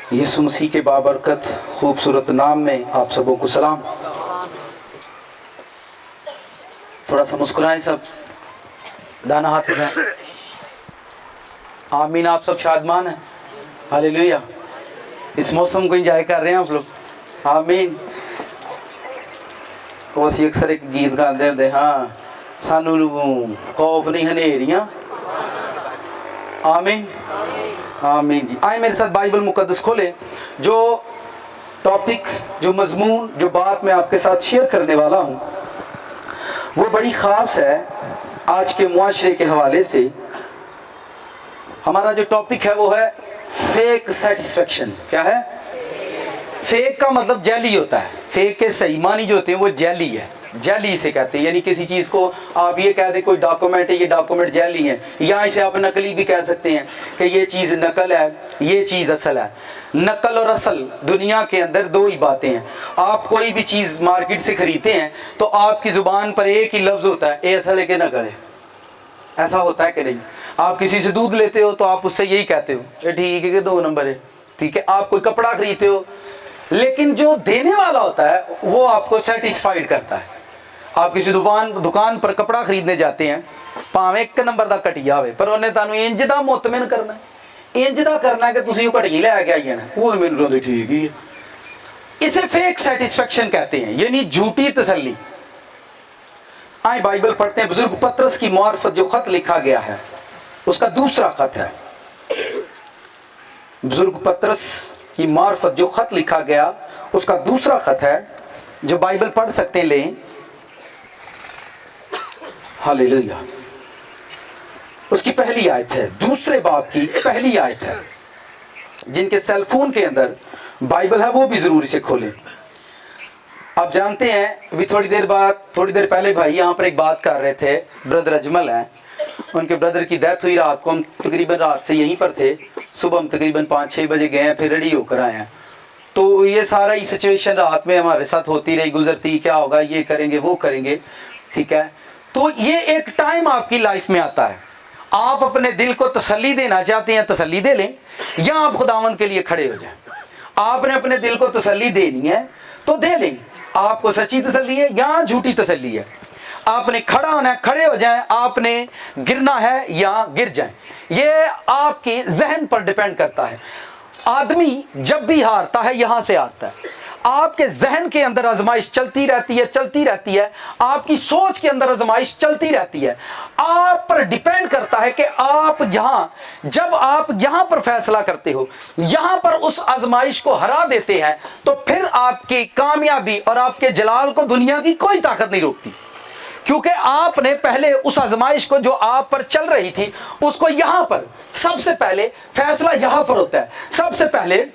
यीशु मसीह के बाबरकत खूबसूरत नाम में आप सबों को सलाम। थोड़ा सा मुस्कुराएं सब, दाना हाथ उठाएं। आमीन। आप सब शादमान हैं? हालेलुया। इस मौसम को एंजॉय कर रहे हैं आप लोग? आमीन। तो ਅਸੀਂ अक्सर एक गीत गाते होंगे, हाँ सानू खौफ नहीं हनेरियां। आमीन आमीन जी। आए मेरे साथ बाइबल मुकद्दस खोले। जो टॉपिक, जो मजमून, जो बात मैं आपके साथ शेयर करने वाला हूँ वो बड़ी ख़ास है आज के मुआशरे के हवाले से। हमारा जो टॉपिक है वो है फेक सेटिस्फेक्शन। क्या है? फेक का मतलब जैली होता है। फेक के सही मानी जो होते हैं वो जैली है, जैली इसे कहते हैं। यानी किसी चीज़ को आप ये कह दें कोई डॉक्यूमेंट है, ये डॉक्यूमेंट जैली है, या इसे आप नकली भी कह सकते हैं कि ये चीज़ नकल है, ये चीज़ असल है। नकल और असल दुनिया के अंदर दो ही बातें हैं। आप कोई भी चीज़ मार्केट से खरीदते हैं तो आपकी ज़ुबान पर एक ही लफ्ज़ होता है, ये असल है कि नकल है। ऐसा होता है कि नहीं? आप किसी से दूध लेते हो तो आप उससे यही कहते हो ये ठीक है कि 2 नंबर है, ठीक है। आप कोई कपड़ा खरीदते हो, लेकिन जो देने वाला होता है वो आपको सेटिस्फाइड करता है। आप किसी दुकान पर कपड़ा खरीदने जाते हैं, भावें 1 नंबर का घटिया होवे, पर उन्हें तुहानू इंज दा मुतमिन करना है, इंज दा करना है कि तुसीं वो घटी लैके आई जाना, वो मैनूं तो ठीक ही है। इसे फेक सेटिस्फेक्शन कहते हैं, यानी झूठी तसल्ली। आए बाइबल पढ़ते हैं। बुजुर्ग पतरस की मार्फत जो खत लिखा गया है उसका दूसरा खत है। बुजुर्ग पतरस की मार्फत जो खत लिखा गया उसका दूसरा खत है, जो बाइबल पढ़ सकते हैं लें। हालेलुया। उसकी पहली आयत है, दूसरे बाब की पहली आयत है। जिनके सेल फोन के अंदर बाइबल है वो भी जरूर इसे खोलें। आप जानते हैं अभी थोड़ी देर पहले भाई यहाँ पर एक बात कर रहे थे, ब्रदर अजमल हैं, उनके ब्रदर की डेथ हुई रात को। हम तकरीबन रात से यहीं पर थे, सुबह हम तकरीबन 5-6 बजे गए हैं, फिर रेडी होकर आए हैं। तो ये सारा ही सिचुएशन रात में हमारे साथ होती रही, गुजरती, क्या होगा, ये करेंगे वो करेंगे, ठीक है। तो ये एक टाइम आपकी लाइफ में आता है, आप अपने दिल को तसल्ली देना चाहते हैं, तसल्ली दे लें, या आप खुदावंद के लिए खड़े हो जाएं। आपने अपने दिल को तसल्ली देनी है तो दे लें। आपको सच्ची तसल्ली है या झूठी तसल्ली है, आपने खड़ा होना है, खड़े हो जाएं। आपने गिरना है या गिर जाएं, ये आपके जहन पर डिपेंड करता है। आदमी जब भी हारता है यहां से हारता है। आपके जहन के अंदर आजमाइश चलती रहती है, चलती रहती है। आपकी सोच के अंदर आजमाइश चलती रहती है। आप पर डिपेंड करता है कि आप यहां, जब आप यहां पर फैसला करते हो, यहां पर उस आजमाइश को हरा देते हैं, तो फिर आपकी कामयाबी और आपके जलाल को दुनिया की कोई ताकत नहीं रोकती। क्योंकि आपने पहले उस आजमाइश को जो आप पर चल रही थी उसको यहां पर, सबसे पहले फैसला यहां पर होता है। सबसे पहले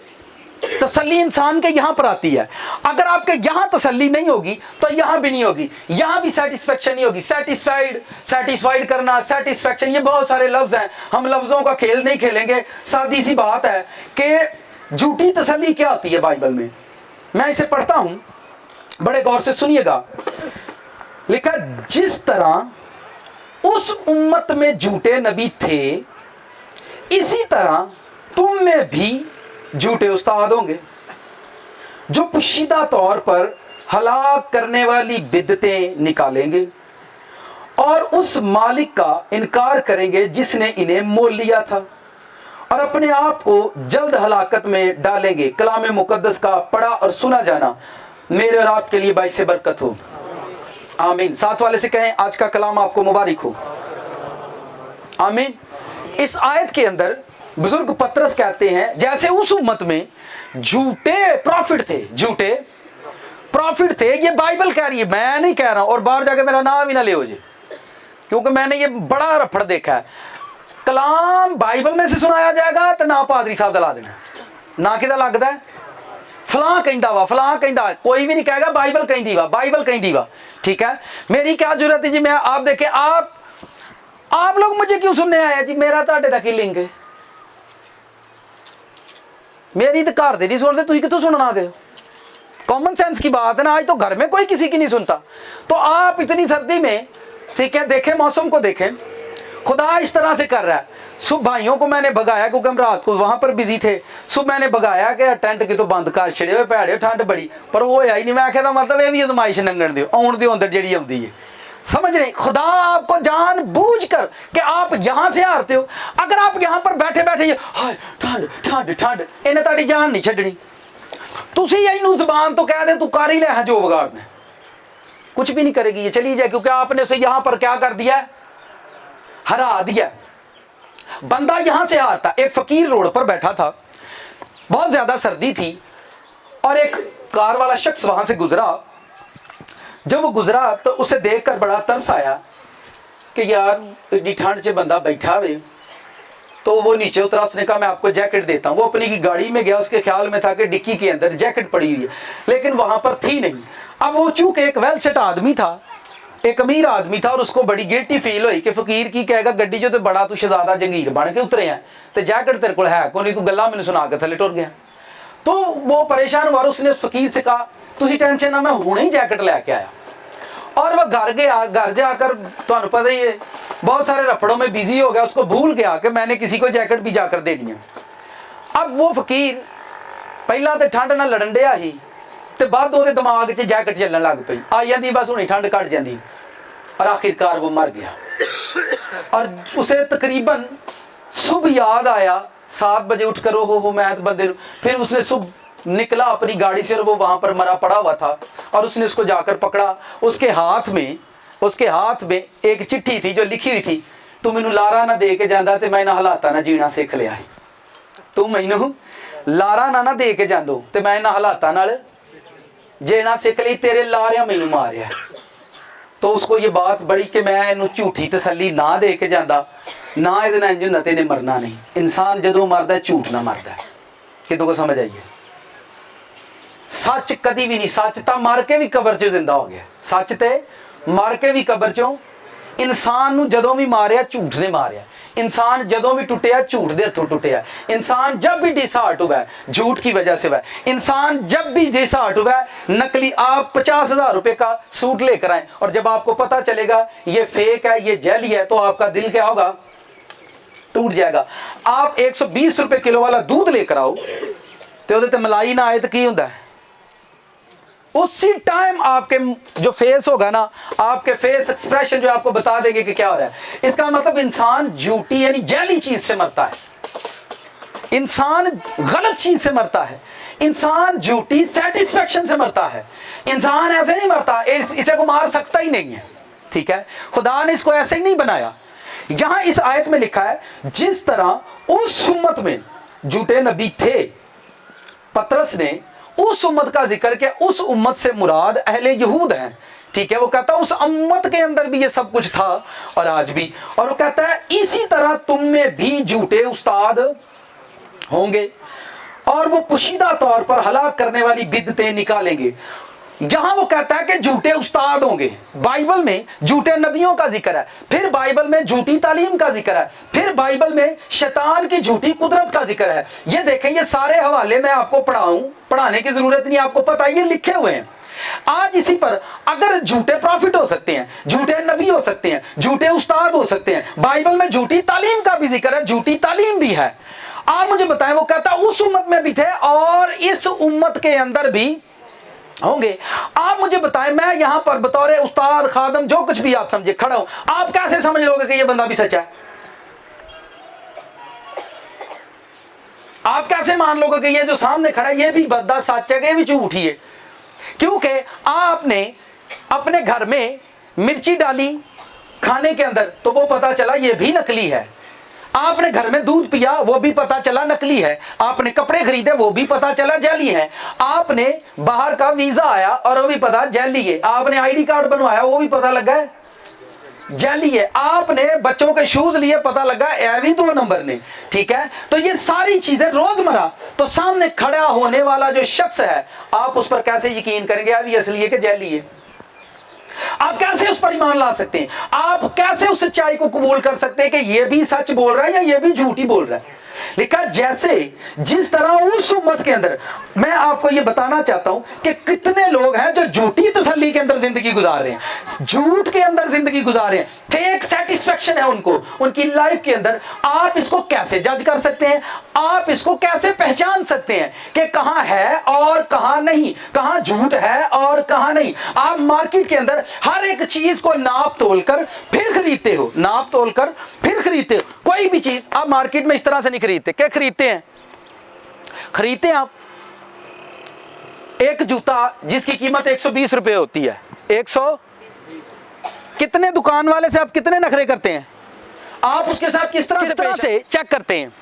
तसल्ली इंसान के यहां पर आती है। अगर आपके यहां तसल्ली नहीं होगी तो यहां भी नहीं होगी, यहां भी सेटिस्फेक्शन नहीं होगी। सेटिस्फाइड करना, सेटिस्फेक्शन, ये बहुत सारे लफ्ज हैं, हम लफ्जों का खेल नहीं खेलेंगे। सादी सी बात है कि झूठी तसल्ली क्या होती है बाइबल में। मैं इसे पढ़ता हूं, बड़े गौर से सुनिएगा। लिखा, जिस तरह उस उम्मत में झूठे नबी थे, इसी तरह तुम में भी झूठे उस्ताद होंगे, जो पुशीदा तौर पर हलाक करने वाली बिदतें निकालेंगे और उस मालिक का इनकार करेंगे जिसने इन्हें मोल लिया था, और अपने आप को जल्द हलाकत में डालेंगे। कलाम मुकद्दस का पढ़ा और सुना जाना मेरे और आपके लिए बाइस बरकत हो। आमीन। साथ वाले से कहें, आज का कलाम आपको मुबारक हो। आमीन। इस आयत के अंदर बुजुर्ग पतरस कहते हैं, जैसे उस उम्मत में झूठे प्रॉफिट थे, झूठे प्रॉफिट थे। ये बाइबल कह रही है, मैं नहीं कह रहा हूं। और बाहर जाके मेरा नाम ही ना ले हो जी, क्योंकि मैंने ये बड़ा रफड़ देखा है। कलाम बाइबल में से सुनाया जाएगा तो ना पादरी साहब दला देना, ना किदा लगता है फलां कहंदा वा, फलां कहंदा। कोई भी नहीं कहेगा बाइबल कहंदी वा, बाइबल कहंदी वा, ठीक है। मेरी क्या जरूरत है जी, मैं आप देखे, आप लोग मुझे क्यों सुनने आए जी? मेरा तो अड्डे की लिंक है, मेरी तो घर दे नहीं सुनते, तुम कितों सुनना आ गए? कॉमन सेंस की बात है ना। आज तो घर में कोई किसी की नहीं सुनता, तो आप इतनी सर्दी में, ठीक है, देखें मौसम को, देखें खुदा इस तरह से कर रहा है। صبح بھائیوں کو میں نے بھگایا کیونکہ ہم رات کو وہاں پر بزی تھے. صبح میں نے بھگایا کہ ٹینٹ کی تو بند کر چھڑے ہوئے پیڑے ٹھنڈ بڑی, پر وہ آئی نہیں. میں آخیا تھا مطلب یہ بھی آزمائش لنگن دیو آن دیو اندر جڑی آتی ہے. سمجھ رہے خدا آپ کو جان بوجھ کر کہ آپ یہاں سے ہارتے ہو. اگر آپ یہاں پر بیٹھے بیٹھے ہائے ٹھنڈ ٹھنڈ ٹھنڈ انہیں تاری جان نہیں چھڈنی. تسی یہی زبان تو کہہ دیں تو کر ہی لے جو بگاڑنا کچھ بھی نہیں کرے گی, یہ چلی جائے, کیونکہ آپ نے اسے یہاں پر کیا کر دیا ہے, ہرا دیا. بندہ یہاں سے ہارتا. ایک فقیر روڈ پر بیٹھا تھا, بہت زیادہ سردی تھی, اور ایک کار والا شخص وہاں سے گزرا. جب وہ گزرا تو اسے دیکھ کر بڑا ترس آیا کہ یار اتنی ٹھنڈ سے بندہ بیٹھا ہوئے. تو وہ نیچے اترا, اس نے کہا میں آپ کو جیکٹ دیتا ہوں. وہ اپنی کی گاڑی میں گیا, اس کے خیال میں تھا کہ ڈکی کے اندر جیکٹ پڑی ہوئی ہے, لیکن وہاں پر تھی نہیں. اب وہ چونکہ ایک ویل سیٹ آدمی تھا, ایک امیر آدمی تھا, اور اس کو بڑی گلٹی فیل ہوئی کہ فقیر کی کہے گا گڈی جو تے بڑا تو شہزادہ جنگیر بن کے اترے ہیں تے جیکٹ تیرے کو ہے کو نہیں, تو گلا میں سنا کے تھلے ٹر گیا. تو وہ پریشان ہوا, اس نے فقیر سے کہا تسی ٹینشن نہ, میں ہنے ہی جیکٹ لے کے آیا. اور وہ گھر گیا, گھر جا کر تمہیں پتہ ہی ہے بہت سارے رپڑوں میں بزی ہو گیا, اس کو بھول گیا کہ میں نے کسی کو جیکٹ بھی جا کر دینی ہے. اب وہ فقیر پہلا تو ٹھنڈ نہ لڑن دیا ہی, تے بعد وہ دماغ سے جیکٹ چلن لگ پئی, آ جاندی بس ہونی ٹھنڈ کٹ جاندی, اور آخرکار وہ مر گیا. اور اسے تقریباً صبح یاد آیا 7 بجے اٹھ کر ہو میں بندے, پھر اس نے صبح نکلا اپنی گاڑی سے, اور وہ وہاں پر مرا پڑا ہوا تھا, اور اس نے اس کو جا کر پکڑا. اس کے ہاتھ میں ایک چٹھی تھی جو لکھی ہوئی تھی, تو مینوں لارا نہ دے کے جانا تے میں نہ ہلاتا نہ جینا سیکھ لیا ہے. تو مینوں لارا نہ دے کے جاندو تے میں نہ ہلاتا نال جینا سیکھ لی, تیرے لاریاں مینوں ماریا. تو اس کو یہ بات بڑی کہ میں انہوں جھوٹی تسلی نہ دے کے جانا, نہ یہ انج ہوندا تے نے مرنا نہیں. انسان جدوں مردا ہے جھوٹ نہ مردا ہے. کدوں کو سمجھ آئیے, سچ کدی بھی نہیں, سچ تا مر کے بھی قبر چ زندہ ہو گیا, سچ تے مر کے بھی قبر چوں. انسان نو جدوں بھی ماریا جھوٹ نے ماریا, انسان جدوں بھی ٹوٹیا جھوٹ دے ہتھوں ٹوٹیا, انسان جب بھی ڈسہارٹ ہوا ہے جھوٹ کی وجہ سے ہوا ہے, انسان جب بھی ڈسہارٹ ہوا ہے نقلی. آپ 50,000 روپے کا سوٹ لے کر آئیں, اور جب آپ کو پتہ چلے گا یہ فیک ہے, یہ جعلی ہے, تو آپ کا دل کیا ہوگا, ٹوٹ جائے گا. آپ 120 روپے کلو والا دودھ لے کر آؤ, تو وہ ملائی نہ آئے تو کی ہوتا ہے, اسی ٹائم آپ کے جو فیس ہوگا نا, آپ کے فیس ایکسپریشن جو آپ کو بتا دیں گے کہ کیا ہو رہا ہے. اس کا مطلب انسان جھوٹی یعنی جعلی چیز سے مرتا ہے, انسان غلط چیز سے مرتا ہے, انسان جھوٹی سیٹسفیکشن سے مرتا ہے. انسان ایسے نہیں مرتا, اسے کو مار سکتا ہی نہیں ہے. ٹھیک ہے, خدا نے اس کو ایسے ہی نہیں بنایا. یہاں اس آیت میں لکھا ہے جس طرح اس امت میں جھوٹے نبی تھے, پطرس نے اس امت کا ذکر کیا, اس امت سے مراد اہل یہود ہیں. ٹھیک ہے, وہ کہتا ہے اس امت کے اندر بھی یہ سب کچھ تھا اور آج بھی, اور وہ کہتا ہے اسی طرح تم میں بھی جھوٹے استاد ہوں گے, اور وہ پوشیدہ طور پر ہلاک کرنے والی بدعتیں نکالیں گے. یہاں وہ کہتا ہے کہ جھوٹے استاد ہوں گے. بائبل میں جھوٹے نبیوں کا ذکر ہے, پھر بائبل میں جھوٹی تعلیم کا ذکر ہے, پھر بائبل میں شیطان کی جھوٹی قدرت کا ذکر ہے. یہ دیکھیں, یہ سارے حوالے میں آپ کو پڑھانے کی ضرورت نہیں, آپ کو پتہ یہ لکھے ہوئے ہیں. آج اسی پر اگر جھوٹے پروفٹ ہو سکتے ہیں, جھوٹے نبی ہو سکتے ہیں, جھوٹے استاد ہو سکتے ہیں, بائبل میں جھوٹی تعلیم کا بھی ذکر ہے, جھوٹی تعلیم بھی ہے. آپ مجھے بتائیں, وہ کہتا ہے اس امت میں بھی تھے اور اس امت کے اندر بھی ہوں گے. آپ مجھے بتائیں, میں یہاں پر بطور استاد خادم جو کچھ بھی آپ سمجھے کھڑا ہوں, آپ کیسے سمجھ لو گے کہ یہ بندہ بھی سچا ہے؟ آپ کیسے مان لو گے کہ یہ جو سامنے کھڑا ہے یہ بھی بندہ سچ ہے کہ یہ بھی جھوٹ ہی ہے؟ کیونکہ آپ نے اپنے گھر میں مرچی ڈالی کھانے کے اندر تو وہ پتا چلا یہ بھی نکلی ہے. آپ نے گھر میں دودھ پیا وہ بھی پتا چلا نکلی ہے. آپ نے کپڑے خریدے وہ بھی پتا چلا جعلی ہے. آپ نے باہر کا ویزا آیا اور وہ بھی پتا جعلی ہے. آپ نے آئی ڈی کارڈ بنوایا وہ بھی پتا لگا ہے جعلی ہے. آپ نے بچوں کے شوز لیے پتا لگا اے بھی 2 نمبر نے. ٹھیک ہے, تو یہ ساری چیزیں روزمرہ تو سامنے کھڑا ہونے والا جو شخص ہے آپ اس پر کیسے یقین کریں گے ابھی اصلی ہے کہ جعلی ہے؟ آپ کیسے اس پر ایمان لا سکتے ہیں؟ آپ کیسے اس سچائی کو قبول کر سکتے ہیں کہ یہ بھی سچ بول رہا ہے یا یہ بھی جھوٹ ہی بول رہا ہے؟ लिखा जैसे जिस तरह उस उम्मत के अंदर, मैं आपको ये बताना चाहता हूं कि कितने लोग हैं जो झूठी तसल्ली के अंदर जिंदगी गुजार रहे हैं, झूठ के अंदर जिंदगी गुजार रहे हैं, फेक सेटिस्फेक्शन है उनको उनकी लाइफ के अंदर। आप इसको कैसे जज कर सकते हैं, आप इसको कैसे पहचान सकते हैं कि कहां है और कहां नहीं, कहां झूठ है और कहां नहीं? आप मार्केट के अंदर हर एक चीज को नाप तोल कर फिर खरीदते हो, नाप तोल कर फिर खरीदते हो। कोई भी चीज आप मार्केट में इस तरह से नहीं खरीदते। क्या खरीदते हैं? खरीदते हैं आप एक जूता जिसकी कीमत 120 रुपए होती है, 100, कितने दुकान वाले से आप कितने नखरे करते हैं? आप उसके साथ किस तरह से चेक करते हैं?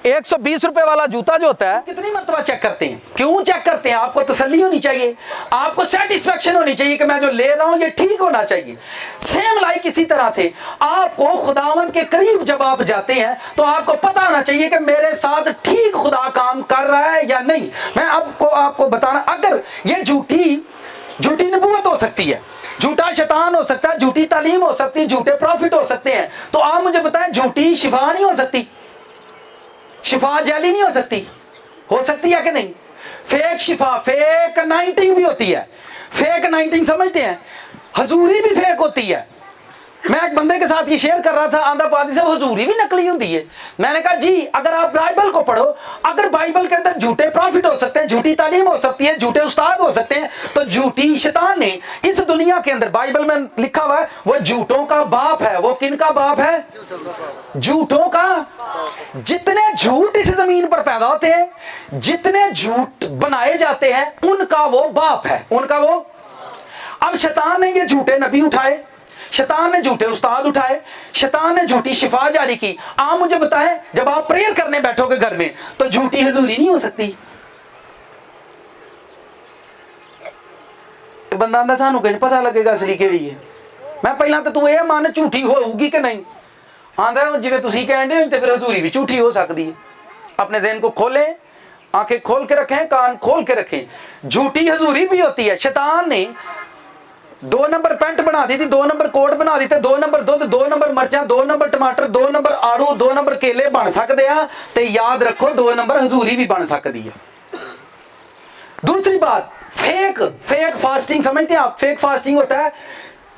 120 रुपए वाला जूता जो होता है कितनी मर्तबा चेक करते हैं? क्यों चेक करते हैं? आपको तसल्ली होनी चाहिए, आपको सेटिस्फेक्शन होनी चाहिए कि मैं जो ले रहा हूं ये ठीक होना चाहिए। सेम लाइक इसी तरह से आपको खुदावंद के करीब जब आप जाते हैं तो आपको पता होना चाहिए कि मेरे साथ ठीक खुदा काम कर रहा है या नहीं। मैं आपको बताना, अगर ये झूठी नबूवत हो सकती है, झूठा शैतान हो सकता है, झूठी तालीम हो सकती है, झूठे प्रॉफिट हो सकते हैं, तो आप मुझे बताएं झूठी शिफा नहीं हो सकती? शिफा जाली नहीं हो सकती है कि नहीं? फेक शिफा, फेक अनाइंटिंग भी होती है। फेक अनाइंटिंग समझते हैं? हजूरी भी फेक होती है। मैं एक बंदे के साथ ये शेयर कर रहा था, आंधा पादी से हजूरी भी नकली होती है। मैंने कहा जी अगर आप बाइबल को पढ़ो, अगर बाइबल के अंदर झूठे प्रॉफिट हो सकते हैं, झूठी तालीम हो सकती है, झूठे उस्ताद हो सकते हैं, तो झूठी शैतान ने इस दुनिया के अंदर, बाइबल में लिखा हुआ है, वो झूठों का बाप है। वो किन का बाप है? झूठों का। जितने झूठ इस जमीन पर पैदा होते हैं, जितने झूठ बनाए जाते हैं, उनका वो बाप है, उनका वो। अब शैतान ने ये झूठे नबी उठाए, शैतान ने झूठे उस्ताद उठाए, शैतान ने झूठी शिफा जारी की। आप मुझे बताएं, जब आप प्रेयर करने बैठोगे घर में तो झूठी हजूरी नहीं हो सकती? बंदा आंदा सानू कहीं पता लगेगा असली केड़ी है। मैं पहला तो तू ये मान झूठी होगी कि नहीं, आंदा जिवें तुसीं कहंदे हो ते फिर हजूरी भी झूठी हो सकती है। अपने ज़हन को खोलें, आंखें खोल के रखें, कान खोल के रखें। झूठी हजूरी भी होती है। शैतान ने 2 नंबर पेंट बना दी थी, 2 नंबर कोट बना दी थी, 2 नंबर दूध, 2 नंबर मर्चा, 2 नंबर टमाटर, 2 नंबर आड़ू, 2 नंबर केले बन सकते हैं। तो याद रखो 2 नंबर हजूरी भी बन सकती है। दूसरी बात, फेक फास्टिंग समझते हैं आप? फेक फास्टिंग होता है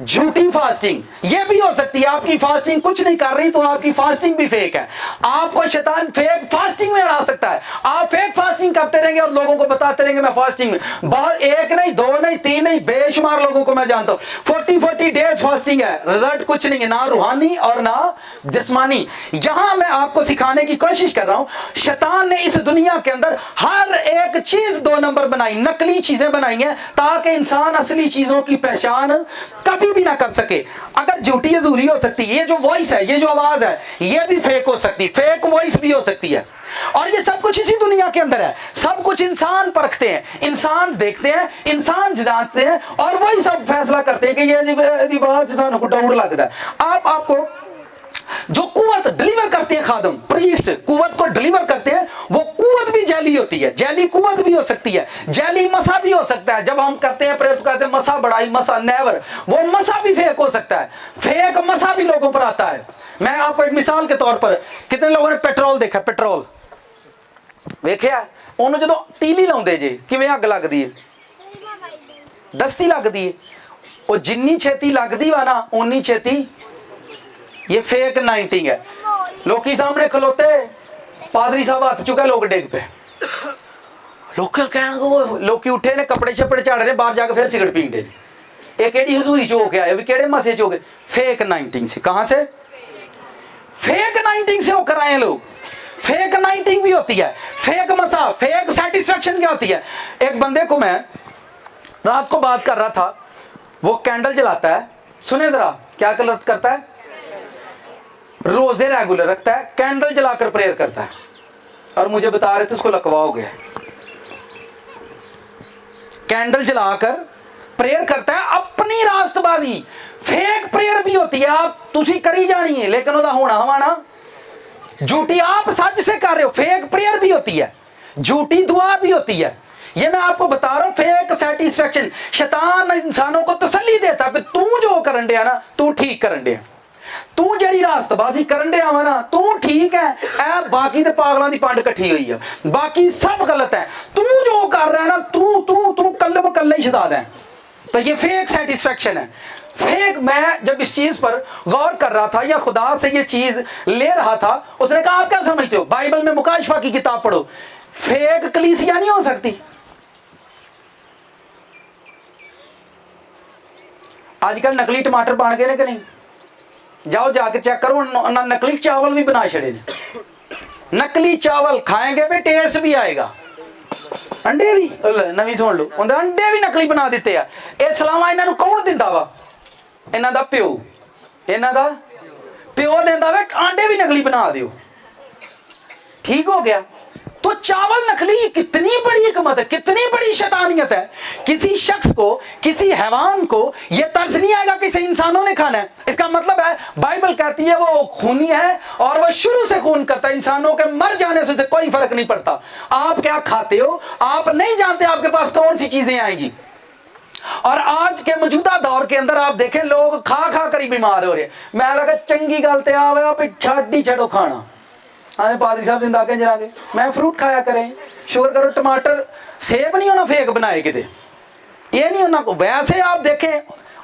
झूठी फास्टिंग। ये भी हो सकती है आपकी फास्टिंग कुछ नहीं कर रही तो आपकी फास्टिंग भी फेक है। आपको शैतान फेक फास्टिंग में अड़ा सकता है। आप फेक फास्टिंग करते रहेंगे और लोगों को बताते रहेंगे मैं फास्टिंग में, बहुत एक नहीं, 2 नहीं, 3 नहीं, बेशुमार लोगों को मैं जानता हूँ 40 डेज फास्टिंग है, रिजल्ट कुछ नहीं है, ना रूहानी और ना जिस्मानी। यहां मैं आपको सिखाने की कोशिश कर रहा हूं, शैतान ने इस दुनिया के अंदर हर एक चीज 2 नंबर बनाई, नकली चीजें बनाई हैं ताकि इंसान असली चीजों की पहचान कभी भी ना कर सके। अगर झूठी हजूरी हो सकती है, ये जो वॉइस है, ये जो आवाज है, ये भी फेक हो सकती है, फेक वॉइस भी हो सकती है। और ये सब कुछ इसी दुनिया के अंदर है। सब कुछ इंसान परखते हैं, इंसान देखते हैं, इंसान जानते हैं और वही सब फैसला करते हैं कि ये बात सानू को डाउट लगता है। आपको जो कुव्वत डिलीवर करते हैं खादम, प्रीस्ट कुव्वत को डिलीवर करते हैं, वो कुव्वत भी जैली होती है। जैली कुव्वत भी हो सकती है, जैली मसा भी हो सकता है। जब हम करते हैं प्रेयर करते हैं मसा बढ़ाई, मसा नेवर, वो मसा भी फेक हो सकता है। फेक मसा भी लोगों पर आता है। मैं आपको एक मिसाल के तौर पर, कितने लोगों ने पेट्रोल देखा? पेट्रोल वेख्या उन्होंने जो तीली लाउंदे जे किवें अग लगदी है, दस्ती लगदी है, वो जिन्नी छेती लगदी वा ना उन्नी छेती ये फेक 19 है। लोकी सामने खलोते, पादरी साहब हाथ चुका, लोग डिग पे, लोकी उठे ने कपड़े शपड़े झाड़ रहे, बाहर जाकर फिर सिगरेट पीन दे। ये केड़ी हजूरी चो के आए, केड़े मसे चो गए? फेक 19 से। कहां से? फेक 19 से होकर आए लोग। फेक 19 भी होती है, फेक मसा, फेक सेटिस्फेक्शन क्या होती है। एक बंदे को मैं रात को बात कर रहा था, वो कैंडल जलाता है, सुने जरा क्या करता है, रोजे रेगुलर रखता है, कैंडल जलाकर प्रेयर करता है, और मुझे बता रहे थे उसको लकवा हो गया। कैंडल जलाकर प्रेयर करता है, अपनी रास्तबाजी। फेक प्रेयर भी होती है, आप तुसी करी जानी है, लेकिन ओदा होना हवाना झूठी आप सच से कर रहे हो। फेक प्रेयर भी होती है, झूठी दुआ भी होती है। ये मैं आपको बता रहा हूं, फेक सेटिस्फेक्शन। शैतान इंसानों को तसल्ली देता है, तू जो करन दिया ना, तू ठीक करन दिया। ਤੂੰ ਜਿਹੜੀ ਰਾਸਤਬਾਜ਼ੀ ਕਰਨ ਡਿਆ ਵਾ ਨਾ, ਤੂੰ ਠੀਕ ਹੈ, ਇਹ ਬਾਕੀ ਦੇ ਪਾਗਲਾਂ ਦੀ ਪੰਡ ਇਕੱਠੀ ਹੋਈ ਆ, ਬਾਕੀ सब गलत है। तू जो कर रहा है ना, तू कल्ले में कल्ले ही शैतान है। तो ये फेक सेटिस्फेक्शन है, फेक। मैं जब इस चीज पर गौर कर रहा था या खुदा से ये चीज ले रहा था, उसने कहा आप क्या समझते हो, बाइबल में मुकाशफा की किताब पढ़ो। फेक कलीसिया नहीं हो सकती। आजकल नकली टमाटर बन गए ने कि नहीं? जाओ जाके चेक करो, नकली चावल भी बना छड़े ने। नकली चावल खाएंगे भी टेस्ट भी आएगा। अंडे भी नवी सुन लो, उन्हें अंडे भी नकली बना दिते आ। ये सलावा इन्हां नूं कौन दिंदा वा? इन्हां दा प्यो, इन्हां दा प्यो दिंदा वा, अंडे भी नकली बना दियो, ठीक हो गया। तो चावल नकली, कितनी बड़ी हिकमत है, कितनी बड़ी शैतानियत है। किसी शख्स को, किसी हैवान को ये तर्ज नहीं आएगा कि इसे इंसानों ने खाना है। इसका मतलब है बाइबल कहती है वो खूनी है और वो शुरू से खून करता है, इंसानों के मर जाने से कोई फर्क नहीं पड़ता। आप क्या खाते हो आप नहीं जानते, आपके पास कौन सी चीजें आएंगी। और आज के मौजूदा दौर के अंदर आप देखें, लोग खा खा कर ही बीमार हो रहे हैं। मैं लगा चंगी गल ते आवे छाड़ी छड़ो खाना। हाँ पादरी साहब जिंदा के जरा मैं फ्रूट खाया करें, शुगर करो। टमाटर सेब नहीं होना फेक बनाए किते, ये नहीं होना। वैसे आप देखें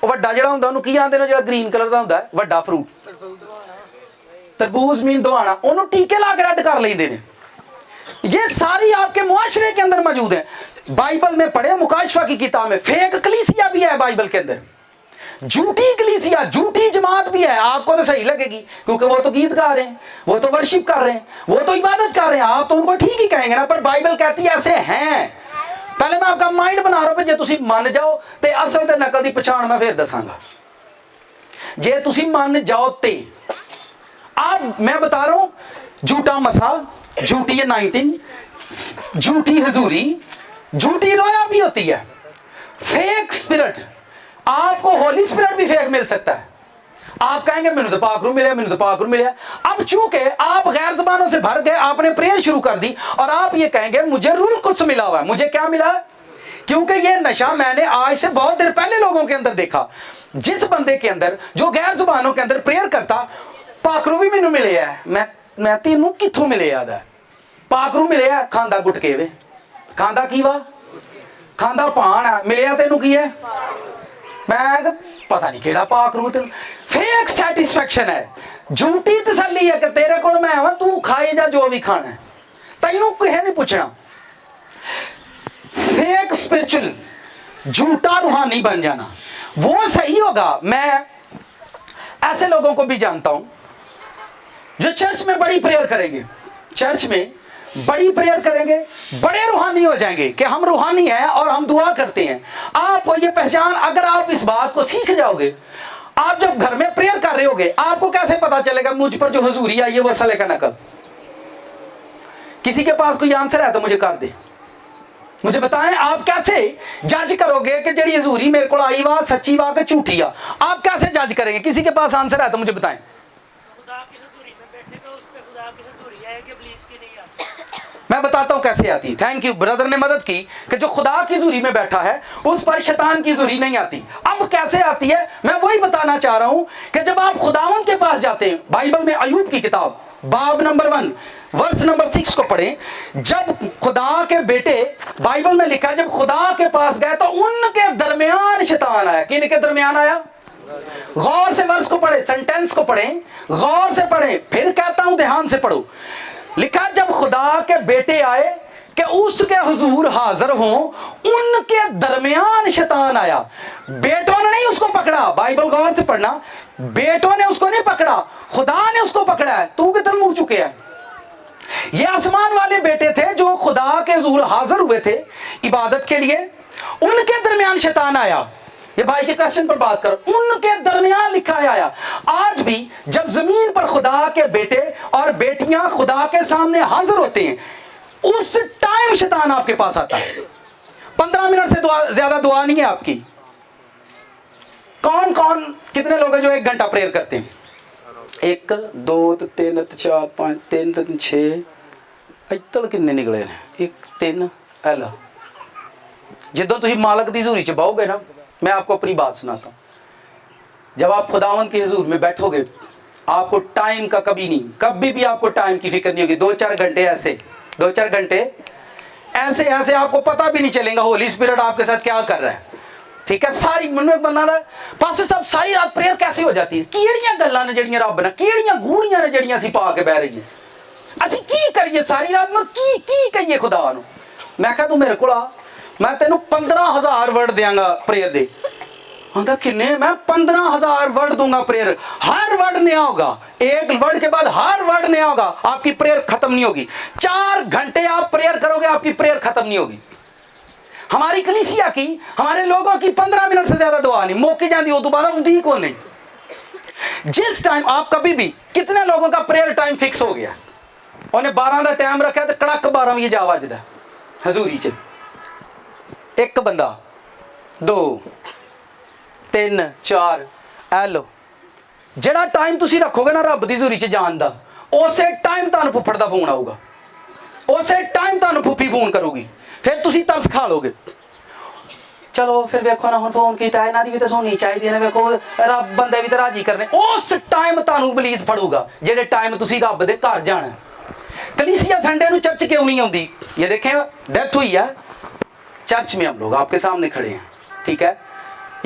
वड्डा जिहड़ा हुंदा उहनूं की आंदे ने, जिहड़ा ग्रीन कलर दा हुंदा है वड्डा फ्रूट, तरबूज मीन दवाना, उहनूं टीके ला के रद्द कर लैंदे ने। ये सारी आपके मुआशरे के अंदर मौजूद है। बाइबल में पढ़े, मुकाशफा की किताब में फेक कलीसिया भी है बाइबल के अंदर, झूठी कलीसिया, झूठी जमात भी है। आपको तो सही लगेगी क्योंकि वो तो गीत गा रहे हैं, वो तो वर्शिप कर रहे हैं, वो तो इबादत कर रहे हैं, आप तो उनको ठीक ही कहेंगे ना। पर बाइबल कहती है ऐसे हैं। पहले मैं आपका माइंड बना रहा हूं, जे तुसी मान जाओ ते असल ते नकल दी पछाण मैं फिर दसांगा। जे तुसी मान जाओ ते आप, मैं बता रहा हूं, झूठा मसा, झूठी अनाइंटिंग, झूठी हजूरी, झूठी रोया भी होती है, फेक स्पिरिट। आपको होली स्पिरिट भी फेक मिल सकता है। आप कहेंगे मैंने तो पाक रूह मिला, मैंने तो पाक रूह मिला। अब चूंकि आप गैर ज़बानों से भर गए, आपने प्रेयर शुरू कर दी और आप ये कहेंगे मुझे रूह कुछ मिला हुआ है। मुझे क्या मिला? क्योंकि ये नशा मैंने आज से बहुत देर पहले लोगों के अंदर देखा। जिस बंदे के अंदर जो गैर ज़बानों के अंदर प्रेयर करता, पाक रूह भी मैनू मिले है। मैं तेनू कित्थों मिले याद है? पाक रूह मिले है, खांदा गुटके वे, खांदा की वा, खांदा पान है, मिले तेनू की है? मैं तो पता नहीं केड़ा पाक रूह। फेक सैटिस्फैक्शन है, झूठी तसल्ली है कि तेरे को मैं आवा, तू खाए जा जो भी खाना है, तैनू किसी नहीं पूछना। फेक स्पिरिचुअल, झूठा रूहानी बन जाना, वो सही होगा। मैं ऐसे लोगों को भी जानता हूं जो चर्च में बड़ी प्रेयर करेंगे, चर्च में बड़ी प्रेयर करेंगे, बड़े रूहानी हो जाएंगे कि हम रूहानी हैं और हम दुआ करते हैं। आपको ये पहचान, अगर आप इस बात को सीख जाओगे, आप जब घर में प्रेयर कर रहे होगे, आपको कैसे पता चलेगा मुझ पर जो हुजूरी आई है वो असल है का नकल? किसी के पास कोई आंसर है तो मुझे कर दे, मुझे बताएं। आप कैसे जज करोगे कि जड़ी हुजूरी मेरे को आई वा सच्ची वा के झूठी आ? आप कैसे जज करेंगे? किसी के पास आंसर है तो मुझे बताएं। मैं बताता हूं कैसे आती है। थैंक यू, ब्रदर ने मदद की कि जो खुदा की हुजूरी में बैठा है उस पर शैतान की हुजूरी नहीं आती। अब कैसे आती है मैं वही बताना चाह रहा हूं कि जब आप खुदावंद के पास जाते हैं, बाइबल में अय्यूब की किताब बाब नंबर 1 वर्स नंबर 6 को पढ़ें। जब खुदा के बेटे, बाइबल में लिखा है, जब खुदा के पास गए तो उनके दरमियान शैतान आया। किनके दरमियान आया? गौर से वर्स को पढ़े, सेंटेंस को पढ़ें, गौर से पढ़ें, फिर कहता हूं ध्यान से पढ़ो। लिखा जब खुदा के बेटे आए कि उसके हुजूर हाजिर हों, उनके दरमियान शैतान आया। बेटों ने नहीं उसको पकड़ा, बाइबल गौर से पढ़ना, बेटों ने उसको नहीं पकड़ा, खुदा ने उसको पकड़ा है। तू किधर मुड़ चुके हैं? ये आसमान वाले बेटे थे जो खुदा के हुजूर हाजिर हुए थे इबादत के लिए, उनके दरमियान शैतान आया। ये भाई के क्वेश्चन पर बात करो, उनके दरमियान लिखा आया। आज भी जब जमीन पर खुदा के बेटे और बेटियां खुदा के सामने हाजिर होते हैं, उस टाइम शैतान आपके पास आता है। 15 मिनट से ज्यादा दुआ नहीं है आपकी। कौन कौन कितने लोग हैं जो 1 घंटा प्रेयर करते हैं? 1 2 3 4 5 3 6 इतल किन्ने निकले ने? 1 3 एला। जिद्दों तुम मालक की हजूरी च बाओगे ना, मैं आपको अपनी बात सुनाता हूं। जब आप खुदावंद की हजूर में बैठोगे, आपको टाइम का कभी नहीं, कभी भी आपको टाइम की फिक्र नहीं होगी। 2-4 घंटे ऐसे, 2-4 घंटे ऐसे ऐसे आपको पता भी नहीं चलेगा होली स्पिरिट आपके साथ क्या कर रहा है। ठीक है, सारी मन में बना रहा पास सब सारी रात प्रेयर कैसे हो जाती है। किहड़ियां गल्लां ने जड़ियां रब ने, किहड़ियां गूढ़ियां ने जड़ियां असीं पा के बह रही है। ਅਸੀਂ ਕੀ ਕਰੀਏ ਸਾਰੀ ਰਾਤ ਨੂੰ, ਕੀ ਕਹੀਏ ਖੁਦਾ ਨੂੰ। ਮੈਂ ਕਿਹਾ ਤੂੰ ਮੇਰੇ ਕੋਲ ਆ, ਮੈਂ ਤੈਨੂੰ 15,000 वर्ड देंगा प्रेयर दे। आंदा किन्ने? मैं 15,000 वर्ड दूंगा प्रेयर, हर वर्ड नया होगा, एक वर्ड के बाद हर वर्ड नया होगा, आपकी प्रेयर खत्म नहीं होगी। 4 घंटे आप प्रेयर करोगे, आपकी प्रेयर खत्म नहीं होगी। हमारी कलीसिया की, हमारे लोगों की 15 मिनट से ज्यादा दुआ नहीं मौके जाती, वो दोबारा उनकी कौन नहीं। जिस टाइम आप कभी भी, कितने लोगों का प्रेयर टाइम फिक्स हो गया, उन्हें 12 का टाइम रखा तो कड़क 12 बजे जा वजदा हजूरी च। एक बंदा, 2 3 4 ऐ लो, ਜਿਹੜਾ टाइम ਤੁਸੀਂ रखोगे ना रब की हजूरी च जान दा, उस टाइम ਤੁਹਾਨੂੰ फुफड़ का फोन आऊगा, उस टाइम ਤੁਹਾਨੂੰ फूफी फोन करूगी, फिर ਤੁਸੀਂ तरस खा लोगे। चलो फिर वेखो ना, हुण फोन कीता है, इन्हां दी भी तो सुननी चाहिदी ने, वेखो रब बंदे भी तो राजी करने। उस टाइम ਤੁਹਾਨੂੰ पुलिस फड़ूगा ਜਿਹੜੇ टाइम ਤੁਸੀਂ रब दे घर जाना। कलीसिया संडे ਨੂੰ चर्च क्यों नहीं आती? ये देखें, डेथ हुई है, चर्च में हम लोग आपके सामने खड़े हैं, ठीक है,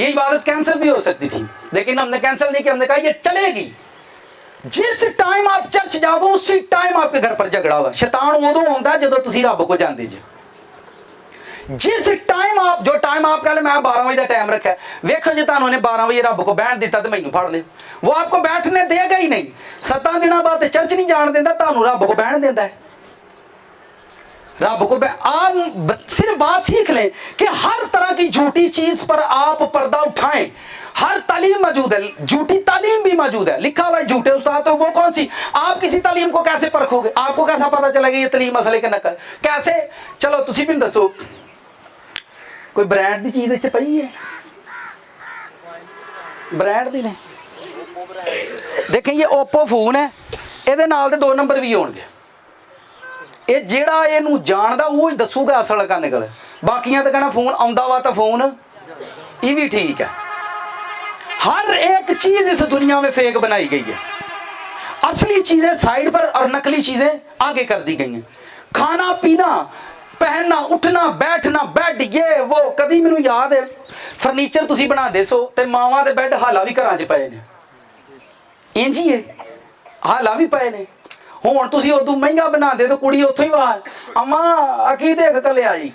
ये इबादत कैंसिल भी हो सकती थी, लेकिन हमने कैंसिल नहीं किया, हमने कहा ये चलेगी। जिस टाइम आप चर्च जाओगे उसी टाइम आपके घर पर झगड़ा होगा। शैतान उदों होता है जदों तुसीं रब को जांदे जे। जिस टाइम आप, जो टाइम आप कह ले मैं 12 बजे का टाइम रखा है, वेखो जो तुहानूं ने 12 बजे रब को बैठ दिता तो मैनूं फड़ ले, वो आपको बैठने देगा ही नहीं। 7 दिनों बाद चर्च नहीं जान देता, तुहानूं रब को बैठ देता है। रब को आप सिर्फ बात सीख लें कि हर तरह की झूठी चीज पर आप पर्दा उठाएं। हर तालीम मौजूद है, झूठी तालीम भी मौजूद है, लिखा हुआ है झूठे उस्ताद, तो वो कौन सी? आप किसी तालीम को कैसे परखोगे? आपको कैसा पता चलेगा ये तालीम असले के नकल? कैसे? चलो तुसी भी दसो, कोई ब्रांड की चीज इत्थे पई है, ब्रांड दी ने, देखें ये ओप्पो फोन है, ਇਹਦੇ ਨਾਲ ਦੇ 2 नंबर भी ਹੋਣਗੇ। ਇਹ ਜਿਹੜਾ ਇਹਨੂੰ ਜਾਣਦਾ ਉਹ ਹੀ ਦੱਸੂਗਾ ਅਸਲ ਕਾ ਨਿਕਲ, ਬਾਕੀਆਂ ਤਾਂ ਕਹਿਣਾ ਫੋਨ ਆਉਂਦਾ ਵਾ ਤਾਂ ਫੋਨ ਇਹ ਵੀ ਠੀਕ है। हर एक चीज इस दुनिया में फेक बनाई गई है, असली चीजें साइड पर और नकली चीजें आगे कर दी गई हैं। खाना पीना, पहनना, उठना, बैठना, बेड, ये वो, कदी मैनू याद है फर्नीचर तुसी बना दे सो ते मावां दे बेड हाला भी घरां च पए ने, इंज ही है, हाला भी पए ने। हुण तुसी उदों महंगा बना दे तो कुड़ी उत्थों ही वाह अम्मा अकी देख के ले आई,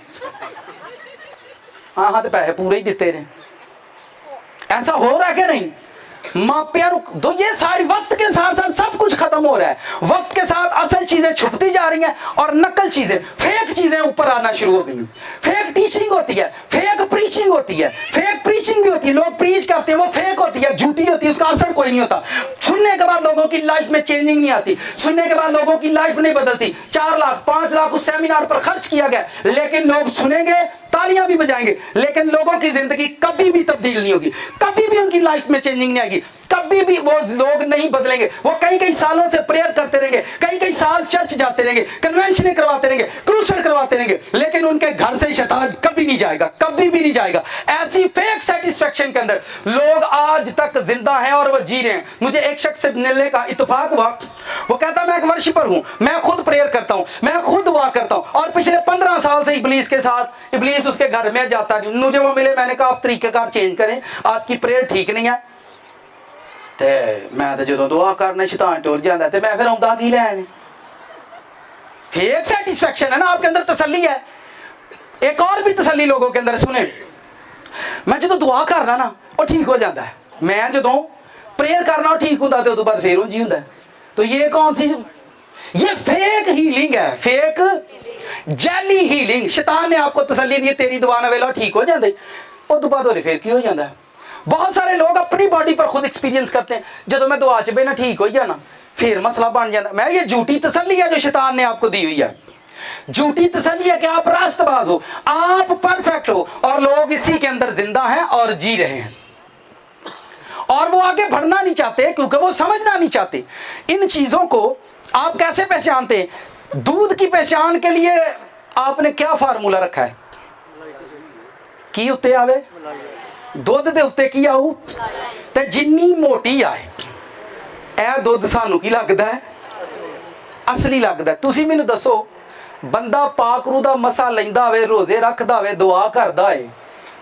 हाँ हाँ तो पैसे पूरे ही दिते ने। ऐसा हो रहा है कि नहीं? मापिया तो ये सारी वक्त के साथ साथ सब कुछ खत्म हो रहा है। वक्त के साथ असल चीजें छुपती जा रही हैं और नकल चीजें, फेक चीजें ऊपर आना शुरू हो गई। फेक टीचिंग होती है, फेक प्रीचिंग होती है, फेक प्रीचिंग भी होती है, लोग प्रीच करते हैं वो फेक होती है, झूठी होती है, उसका असर कोई नहीं होता। सुनने के बाद लोगों की लाइफ में चेंजिंग नहीं आती, सुनने के बाद लोगों की लाइफ नहीं बदलती। 4 लाख 5 लाख उस सेमिनार पर खर्च किया गया, लेकिन लोग सुनेंगे, तालियां भी बजाएंगे, लेकिन लोगों की जिंदगी कभी भी तब्दील नहीं होगी, कभी भी उनकी लाइफ में चेंजिंग नहीं आएगी, कभी भी वो लोग नहीं बदलेंगे। वो कई सालों से प्रेयर करते रहेंगे, कई साल चर्च जाते रहेंगे, कन्वेंशन करवाते रहेंगे, क्रूसेड करवाते रहेंगे, लेकिन उनके घर से शैतान कभी नहीं जाएगा, कभी भी नहीं जाएगा। ऐसी फेक सेटिस्फेक्शन के अंदर लोग आज तक जिंदा हैं और वो जी रहे हैं। मुझे एक शख्स से मिलने का इत्तेफाक हुआ, वो कहता मैं एक वर्शिपर हूँ, मैं खुद प्रेयर करता हूँ, मैं खुद दुआ करता हूँ, और पिछले 15 साल से इब्लीस के साथ, इब्लीस उसके घर में जाता नहीं। मुझे वो मिले, मैंने कहा आप तरीक़ेकार चेंज करें, आपकी प्रेयर ठीक नहीं है। ते मैं तो जो दुआ करना शैतान टुर जाता, तो मैं फिर आउंदा की लैन। फेक सेटिस्फेक्शन है ना, आपके अंदर तसल्ली है। एक और भी तसल्ली लोगों के अंदर, सुने, मैं जो दुआ करना ना वो ठीक हो जाता है, मैं जो प्रेयर करना वो ठीक होता, तो बाद फिर उंज ही होता है। तो ये कौन सी, ये फेक हीलिंग है, फेक जैली हीलिंग। शैतान ने आपको तसल्ली दी, तेरी दुआ ना वेला ठीक हो जाते, और तो बाद फिर की हो जाता है। बहुत सारे लोग अपनी बॉडी पर खुद एक्सपीरियंस करते हैं, जो मैं दुआ च बेना ठीक हो जाना, फिर मसला बन जाता। मैं ये झूठी तसल्ली है जो शैतान ने आपको दी हुई है, झूठी तसल्ली है कि आप रास्तबाज हो, आप परफेक्ट हो, और लोग इसी के अंदर जिंदा हैं और जी रहे हैं, और वो आगे बढ़ना नहीं चाहते क्योंकि वो समझना नहीं चाहते। इन चीजों को आप कैसे पहचानते हैं? दूध की पहचान के लिए आपने क्या फार्मूला रखा है की उत्ते आवे, दूध दे उत्ते की आऊ, ते जिन्नी मोटी आए ਇਹ ਦੁੱਧ ਸਾਨੂੰ ਕੀ ਲੱਗਦਾ ਹੈ? ਅਸਲੀ ਲੱਗਦਾ। ਤੁਸੀਂ ਮੈਨੂੰ ਦੱਸੋ, ਬੰਦਾ ਪਾਕ रूह ਦਾ ਮਸਾ ਲੈਂਦਾ ਹੋਵੇ, ਰੋਜ਼ੇ ਰੱਖਦਾ ਹੋਵੇ, ਦੁਆ ਕਰਦਾ ਹੈ,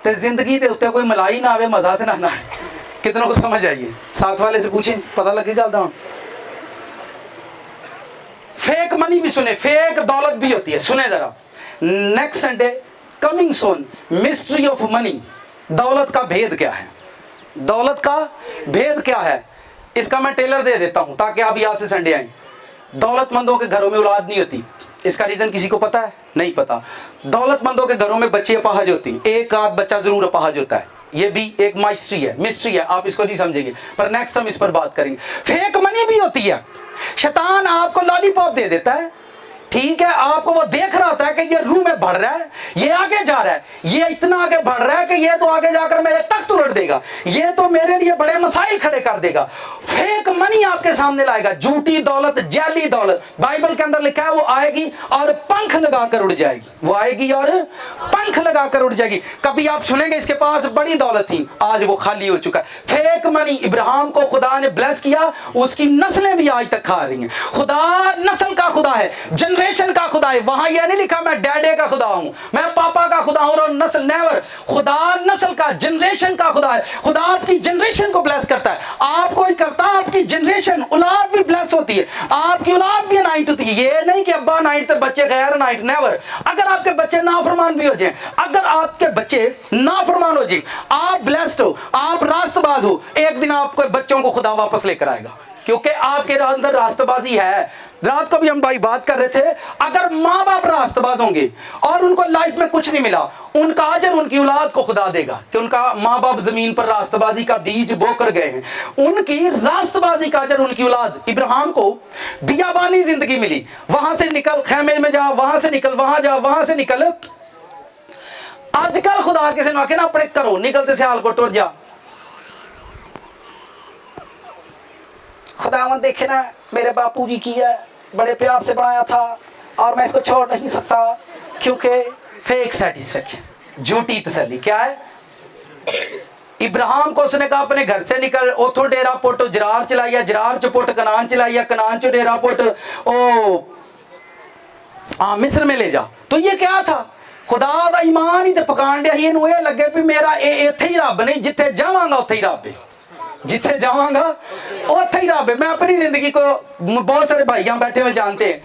ਤੇ ਜ਼ਿੰਦਗੀ ਦੇ ਉੱਤੇ ਕੋਈ ਮਲਾਈ ਨਾ ਆਵੇ, ਮਜ਼ਾ ਤੇ ना आए। कितनों को समझ आइए? साथ वाले से पूछें, पता लगे चलता हूँ। फेक मनी भी सुने, फेक दौलत भी होती है। सुने जरा, next Sunday coming Son, mystery of money. दौलत का भेद क्या है? दौलत का भेद क्या है? इसका मैं टेलर दे देता हूं ताकि आप यहाँ से संडे आए। दौलतमंदों के घरों में औलाद नहीं होती, इसका रीजन किसी को पता है? नहीं पता। दौलतमंदों के घरों में बच्चे अपाहज होती, एक आध बच्चा जरूर अपाहज होता है। ये भी एक मिस्ट्री है, आप इसको नहीं समझेंगे, पर नेक्स्ट हम इस पर बात करेंगे। फेक मनी भी होती है। शैतान आपको लॉलीपॉप दे देता है, ठीक है, आपको वो देख रहा होता है कि ये रूह में बढ़ रहा है, ये आगे जा रहा है, ये इतना आगे बढ़ रहा है कि ये तो आगे जाकर मेरे तख्त उलट देगा, ये तो मेरे लिए बड़े मसाइल खड़े कर देगा। फेक मनी आपके सामने लाएगा, झूठी दौलत, जाली दौलत। बाइबल के अंदर लिखा है वो आएगी और पंख लगाकर उड़ जाएगी, वो आएगी और पंख लगाकर उड़ जाएगी। कभी आप सुनेंगे इसके पास बड़ी दौलत थी, आज वो खाली हो चुका है। फेक मनी, इब्राहिम को खुदा ने ब्लेस किया, उसकी नस्लें भी आज तक खा रही हैं। खुदा नस्ल का खुदा है, जनरेशन का खुदा है। वहां यह नहीं लिखा मैं डैडे का खुदा हूं, मैं पापा का खुदा हूं और नस्ल, नेवर। खुदा नस्ल का, जनरेशन का खुदा है। खुदा आपकी जनरेशन को ब्लेस करता है, आपको ही करता है, आपकी जनरेशन, औलाद भी ब्लेस होती है, आपकी औलाद भी नाइट होती है। ये नहीं कि अब्बा नाइट तो बच्चे गैर नाइट, नेवर। अगर आपके बच्चे नाफरमान भी हो जाए, अगर आपके बच्चे नाफरमान हो जाए, आप ब्लेस्ड हो, आप रास्तबाज हो, एक दिन आपको बच्चों को खुदा वापस लेकर आएगा, क्योंकि आपके अंदर रास्तबाजी है। रात को भी हम भाई बात कर रहे थे, अगर माँ बाप रास्तबाज होंगे और उनको लाइफ में कुछ नहीं मिला, उनका अजर उनकी औलाद को खुदा देगा कि उनका माँ बाप जमीन पर रास्तबाजी का बीज बो कर गए हैं। उनकी रास्तबाजी का अजर उनकी औलाद। इब्राहिम को बियाबानी जिंदगी मिली, वहां से निकल खेमे में जा, वहां से निकल वहां जा, वहां से निकल। आजकल खुदा किसी ने आके ना अपने करो निकलते से हाल को टुर जा। खुदावन देखे ना मेरे बापू जी की है, बड़े प्यार से बनाया था और मैं इसको छोड़ नहीं सकता, क्योंकि फेक सेटिस्फेक्शन, झूठी तसल्ली। क्या है? इब्राहिम को उसने कहा अपने घर से निकल, ओथो डेरा पुट जरार चलाइया, जरार च पुट कनान चलाइया, कनान च डेरा पुट मिस्र में ले जा। तो ये क्या था? खुदा दा ईमान ही ते पकान दिया। इहनूं ये लगे भी मेरा इत्थे ही रब नहीं, जिथे जावांगा उत्थे ही रब है, जिथे जावांगा उत्थे ही रब है। मैं अपनी जिंदगी को, बहुत सारे भाइयां बैठे हुए जानते हैं,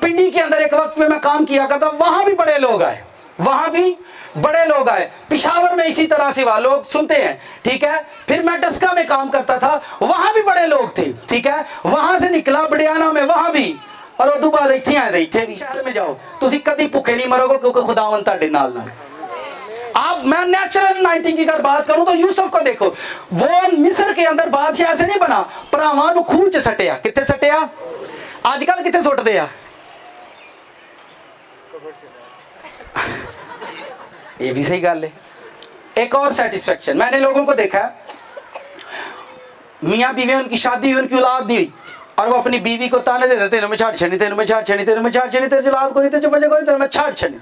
पिंडी के अंदर एक वक्त में मैं काम किया करता, वहां भी बड़े लोग आए, वहां भी बड़े लोग आए। पिशावर में इसी तरह से वहां लोग सुनते हैं, ठीक है। फिर मैं डस्का में काम करता था, वहां भी बड़े लोग थे, ठीक है। वहां से निकला बड़ियाना में, वहां भी, और उदू बाद इत्थे आए, इत्थे भी। शहर में जाओ तुसी कदी भुखे नहीं मरोगे, क्योंकि खुदावन तुहाडे नाल नाल। आप, मैं नेचुरल 19 की अगर बात करूं तो यूसुफ को देखो, वो मिस्र के अंदर बादशाह ऐसे नहीं बना, भरावां नूं खूह च सटिया। कित्थे सटिया? आजकल कित्थे सुटदे आ? ये भी सही गल है। एक और सेटिस्फेक्शन, मैंने लोगों को देखा है, मियाँ बीवी, उनकी शादी हुई, उनकी औलाद नहीं हुई, और वो अपनी बीवी को ताने देते, तेरे में छाड़ छनी, तेरे में छाड़ छनी, तेरे में छाड़ छनी, तेरे औलाद को नहीं, तेरे बच्चे को नहीं, तेरे में छाड़ छनी।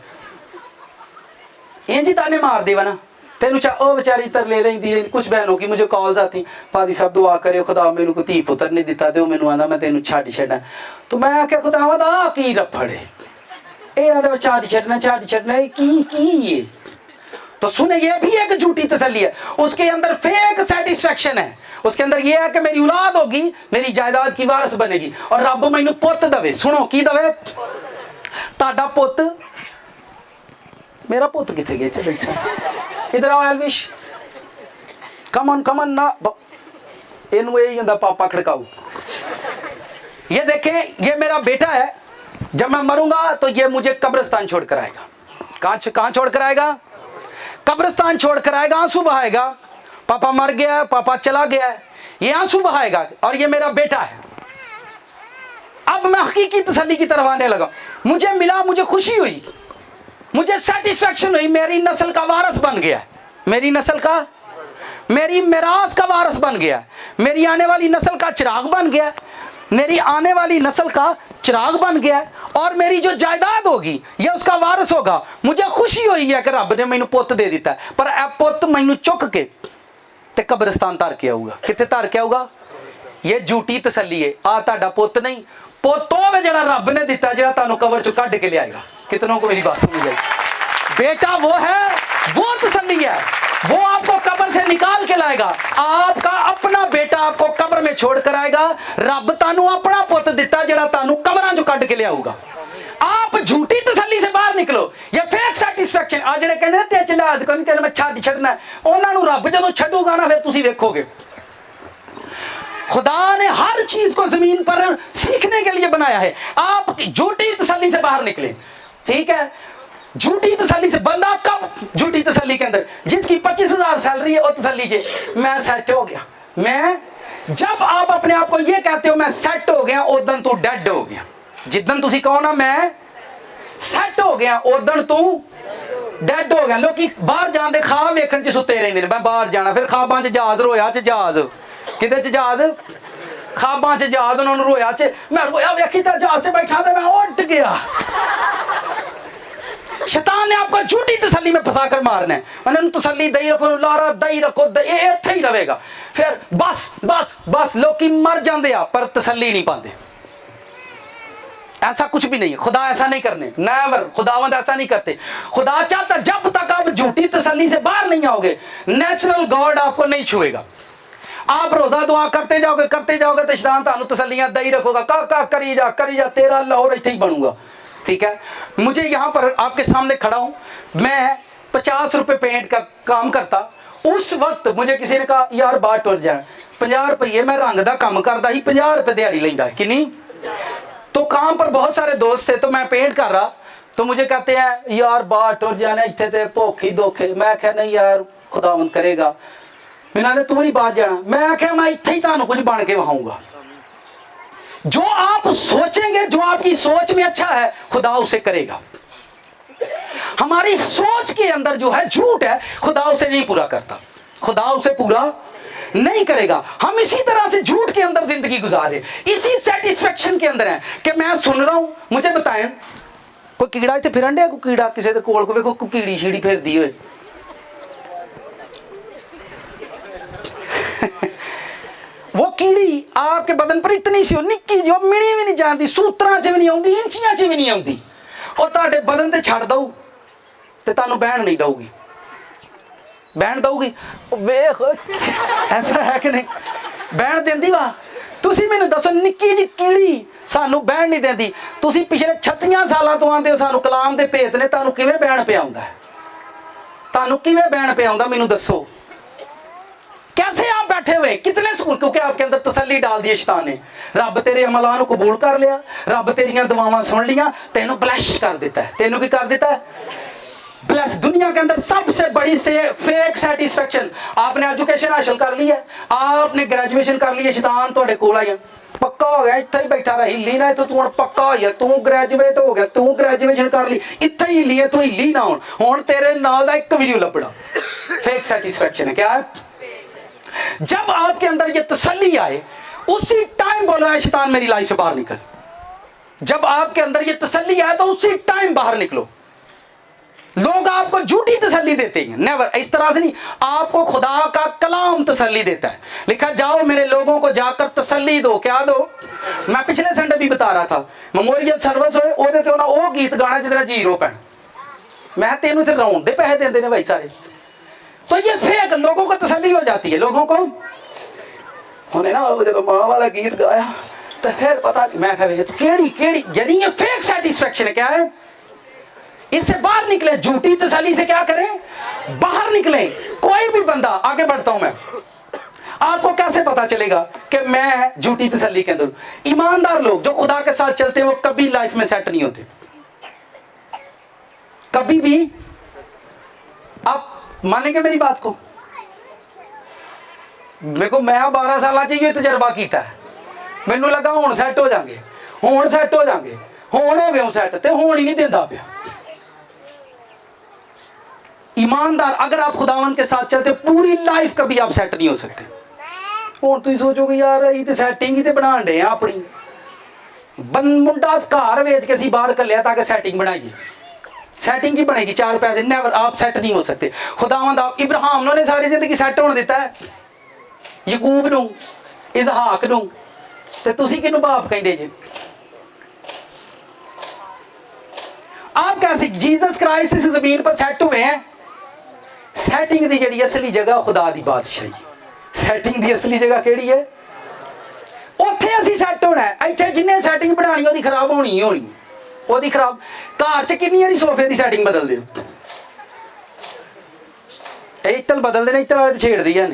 इंज ताने मार देवा ना, तेनू ओ बेचारी तरले रही। कुछ बहनों की मुझे कॉल्स आती, पादी साहब दुआ करे खुदा मैनू को धी पुत्र नहीं दिता, तो मैनू आंदा मैं तेनू छड़ छड़ा। तो मैं आख्या खुदावंद आ की रफड़ है, ये आंदा छड़ छड़ना की ये। तो सुने, ये भी एक झूठी तसल्ली है, उसके अंदर फेक सेटिस्फेक्शन है। उसके अंदर ये है कि मेरी औलाद होगी, मेरी जायदाद की वारिस बनेगी, और रब मैनू पुत दवे। सुनो की दवे? ताड़ा पुत। मेरा पुत किथे गया? बैठा इधर आओ एलविश, कम ऑन ना, इनू यही होंदा पापा खड़काऊ। ये देखें, ये मेरा बेटा है, जब मैं मरूंगा तो ये मुझे कब्रिस्तान छोड़ कर आएगा। कहां छोड़ कर आएगा? कब्रिस्तान छोड़ कर आएगा, आंसू बहाएगा, पापा मर गया, पापा चला गया, ये आंसू बहाएगा, और ये मेरा बेटा है। अब मैं हकीकी तसल्ली की तरफ आने लगा। मुझे मिला, मुझे खुशी हुई, मुझे सेटिस्फेक्शन हुई, मेरी नस्ल का वारिस बन गया, मेरी नस्ल का, मेरी मिरास का वारिस बन गया, मेरी आने वाली नस्ल का चिराग बन गया, मेरी आने वाली नस्ल का चिराग बन गया, और मेरी जो जायदाद होगी ये उसका वारिस होगा। मुझे खुशी हुई है कि रब ने मैनू पुत दे दिता है, पर ए पुत मैनू चुक के ते कब्रिस्तान तार के आऊगा। कितने तार के आऊगा? ये झूठी तसल्ली है। आ तुहाडा पुत नहीं, पुत होवे जिहड़ा रब ने दिता, जिहड़ा तुहानूं कबर चों कढ के लियाएगा। कितनों को मेरी बात समझ आई? बेटा वो है, वो तसल्ली है, वो आपको कब्र से निकाल के लाएगा। आपका अपना बेटा आपको कब्र में छोड़ कर आएगा। रब तानू अपना पुत दिता जिहड़ा तानू कब्रां चों कढ के लियाऊगा। आप झूठी तसल्ली से बाहर निकलो। ये फेक सैटिस्फैक्शन आ जिहड़े कहंदे ने ते चलाद कोई नहीं, मैं छड्ड छड्डना, उन्हां नूं रब जदों छड्डूगा ना, फिर तुसीं वेखोगे। खुदा ने हर चीज को जमीन पर सीखने के लिए बनाया है। आप झूठी तसल्ली से बाहर निकले, ठीक है? झूठी तसल्ली से बंदा कब झूठी तसल्ली के अंदर, जिसकी 25,000 सैलरी है, और तसल्ली से मैं सेट हो गया। मैं, जब आप अपने आप को ये कहते हो मैं सेट हो गया, उदन तू डेड हो गया। जिदन तुसी कहो ना मैं सेट हो गया, उदन तू डेड हो गया। लोग बाहर जान दे खाब वेखण च सुते रहंदे ने, मैं बाहर जाना, फिर खाबां च जहाज, रोया च जहाज, किदे च जहाज, खाबां च जहाज, उन्होंने रोया च, मैं रोया वेखी तो जहाज से बैठा था, मैं उठ गया। शैतान ने आपको झूठी तसल्ली में फंसा कर मारना है। मैंने तसल्ली दई रखो, लारा दई रखो, इत्थे ही रहेगा। फिर बस बस बस लोग मर जाते आ, पर तसल्ली नहीं पाते। ऐसा कुछ भी नहीं है, खुदा ऐसा नहीं करने, नेवर, खुदावंद ऐसा नहीं करते। खुदा चाहता जब तक आप झूठी तसल्ली से बाहर नहीं आओगे, नेचुरल गॉड आपको नहीं छुएगा। आप रोजा दुआ करते जाओगे तो शैतान तानू तसल्लियां दई रखोगा, का करी जा, तेरा लाहौर इत्थे ही बनूंगा। ठीक है, मुझे यहाँ पर आपके सामने खड़ा हूँ, मैं 50 रुपए पेंट का काम करता। उस वक्त मुझे किसी ने कहा यार बाहर टुर जाए, 50 रुपये, मैं रंग का काम करता ही, 50 रुपये दिहाड़ी लेंदा कि नहीं। तो काम पर बहुत सारे दोस्त थे, तो मैं पेंट कर रहा, तो मुझे कहते हैं यार बाहर टुर जाना, इतने ते भोखी धोखे। मैं क्या नहीं यार, खुदावंद करेगा। मैंने तू नहीं बाहर जाना, मैं क्या मैं इतने ही तानू कुछ बन के वहाऊंगा। जो आप सोचेंगे, जो आपकी सोच में अच्छा है, खुदा उसे करेगा। हमारी सोच के अंदर जो है झूठ है, खुदा उसे नहीं पूरा करता, खुदा उसे पूरा नहीं करेगा। हम इसी तरह से झूठ के अंदर जिंदगी गुजारे, इसी सेटिस्फेक्शन के अंदर है कि मैं सुन रहा हूं। मुझे बताएं, कोई कीड़ा इतने फिरन दिया, कोई कीड़ा किसी के कोल को वेखो, कोई कीड़ी शीड़ी फिर दी हुए वो कीड़ी आपके बदन पर इतनी सी निक्की जो मिनी भी नहीं जानती, सूत्रां च भी नहीं आउंदी, इंचियां च भी नहीं आउंदी, और तुहाडे बदन ते छड़ दऊ ते तुहानू बहन नहीं दऊगी। बहन दऊगी, वेख ऐसा है कि नहीं, बहन देंदी वा। तुसी मैनू दसो, निक्की जी कीड़ी सानू बहन नहीं देंदी। तुसी पिछले 36 सालों तो आंदे हो, सानू कलाम दे भेत ने, तुहानू किवें बहन पे आउंदा है, तुहानू किवें बहन पे आउंदा, मैनू दसो। कैसे आप बैठे हुए, कितने सुकून, क्योंकि आपके अंदर तसल्ली डाल दी शैतान ने। रब तेरे अमलां नूं कबूल कर लिया, रब तेरियां दुआवां सुन लिया, तेनू ब्लेस कर देता है। तेनू की कर देता है? ब्लेस। दुनिया के अंदर सबसे बड़ी से फेक सेटिस्फेक्शन, आपने एजुकेशन हासिल कर ली है, आपने ग्रेजुएशन कर ली है, शैतान तुहाडे कोल आया, पक्का हो गया, इत्थे ही बैठा रहा, हिली ना, तो तू हुण पक्का हो गया, तू ग्रेजुएट हो गया, तू ग्रेजुएशन कर ली, इत्थे ही हिली है, तू हिली ना हुण तेरे नाल दा इक भी नहीं लभड़ा। फेक सेटिस्फेक्शन है। क्या है? जब आपके अंदर ये तसल्ली आए, उसी टाइम बोलो है शैतान मेरी लाइफ से बाहर निकल। जब आपके अंदर ये तसल्ली आए तो उसी टाइम बाहर निकलो। लोग आपको झूठी तसल्ली देते हैं, नेवर, इस तरह से नहीं। आपको खुदा का कलाम तसल्ली देता है। लिखा जाओ मेरे लोगों को जाकर तसल्ली दो। क्या दो? मैं पिछले संडे भी बता रहा था, मेमोरियल सर्विस होए ओदे ते उन्हां ओ गीत गाना जिहदा जीरो पैन, मैं तेनू ते रोन दे पैसे देंदे ने भाई सारे। तो ये फेक, लोगों को तसल्ली हो जाती है, लोगों को उन्हें ना जब माँ वाला गीत गाया तो फिर पता नहीं, मैं केड़ी केड़ी, यानी ये फेक सेटिस्फेक्शन है। क्या है? इससे बाहर निकले, झूठी तसल्ली से क्या करें? बाहर निकले। कोई भी बंदा, आगे बढ़ता हूं मैं, आपको कैसे पता चलेगा कि मैं झूठी तसल्ली के अंदर? ईमानदार लोग जो खुदा के साथ चलते हैं वो कभी लाइफ में सेट नहीं होते, कभी भी। आप मानेंगे मेरी बात को? मेरे को, मैं 12 साल चाहिए तजर्बा किया है, मैनू लगा हुण सैट हो जाएंगे, हुण सैट हो जाएंगे, हुण हो गए सैट, तो हुण ही नहीं देता पिया। ईमानदार, अगर आप खुदावंद के साथ चलते पूरी लाइफ कभी आप सेट नहीं हो सकते। हुण तुसीं सोचोगे यार ये तो सैटिंग ही तो बनाण डे आ अपनी, मुंडा घर वेच के असीं बाहर घल्लिया ताकि सैटिंग बनाइए। सेटिंग ही बनेगी, 4 पैसे, नेवर, आप सेट नहीं हो सकते। खुदावंद, इब्राहिम ने सारी जिंदगी सेट होने दिता है, यकूब नूं, इसहाक नूं, ਤੇ ਤੁਸੀਂ ਕਿਹਨੂੰ ਬਾਪ ਕਹਿੰਦੇ ਜੇ? आप कैसे जीसस क्राइस्ट इस जमीन पर सेट हुए हैं? सैटिंग दी जड़ी असली जगह खुदा दी बादशाही, सैटिंग दी असली जगह केड़ी है? उत्थे असी सैट होना है। इत्थे जिन्हें सैटिंग बनानी ओदी खराब होनी ही होनी, ओदी खराब। घर च किन्नी बारी सोफे दी सैटिंग बदल दे, इत्तल बदल देने, इत्तल वाले छेड़ दी है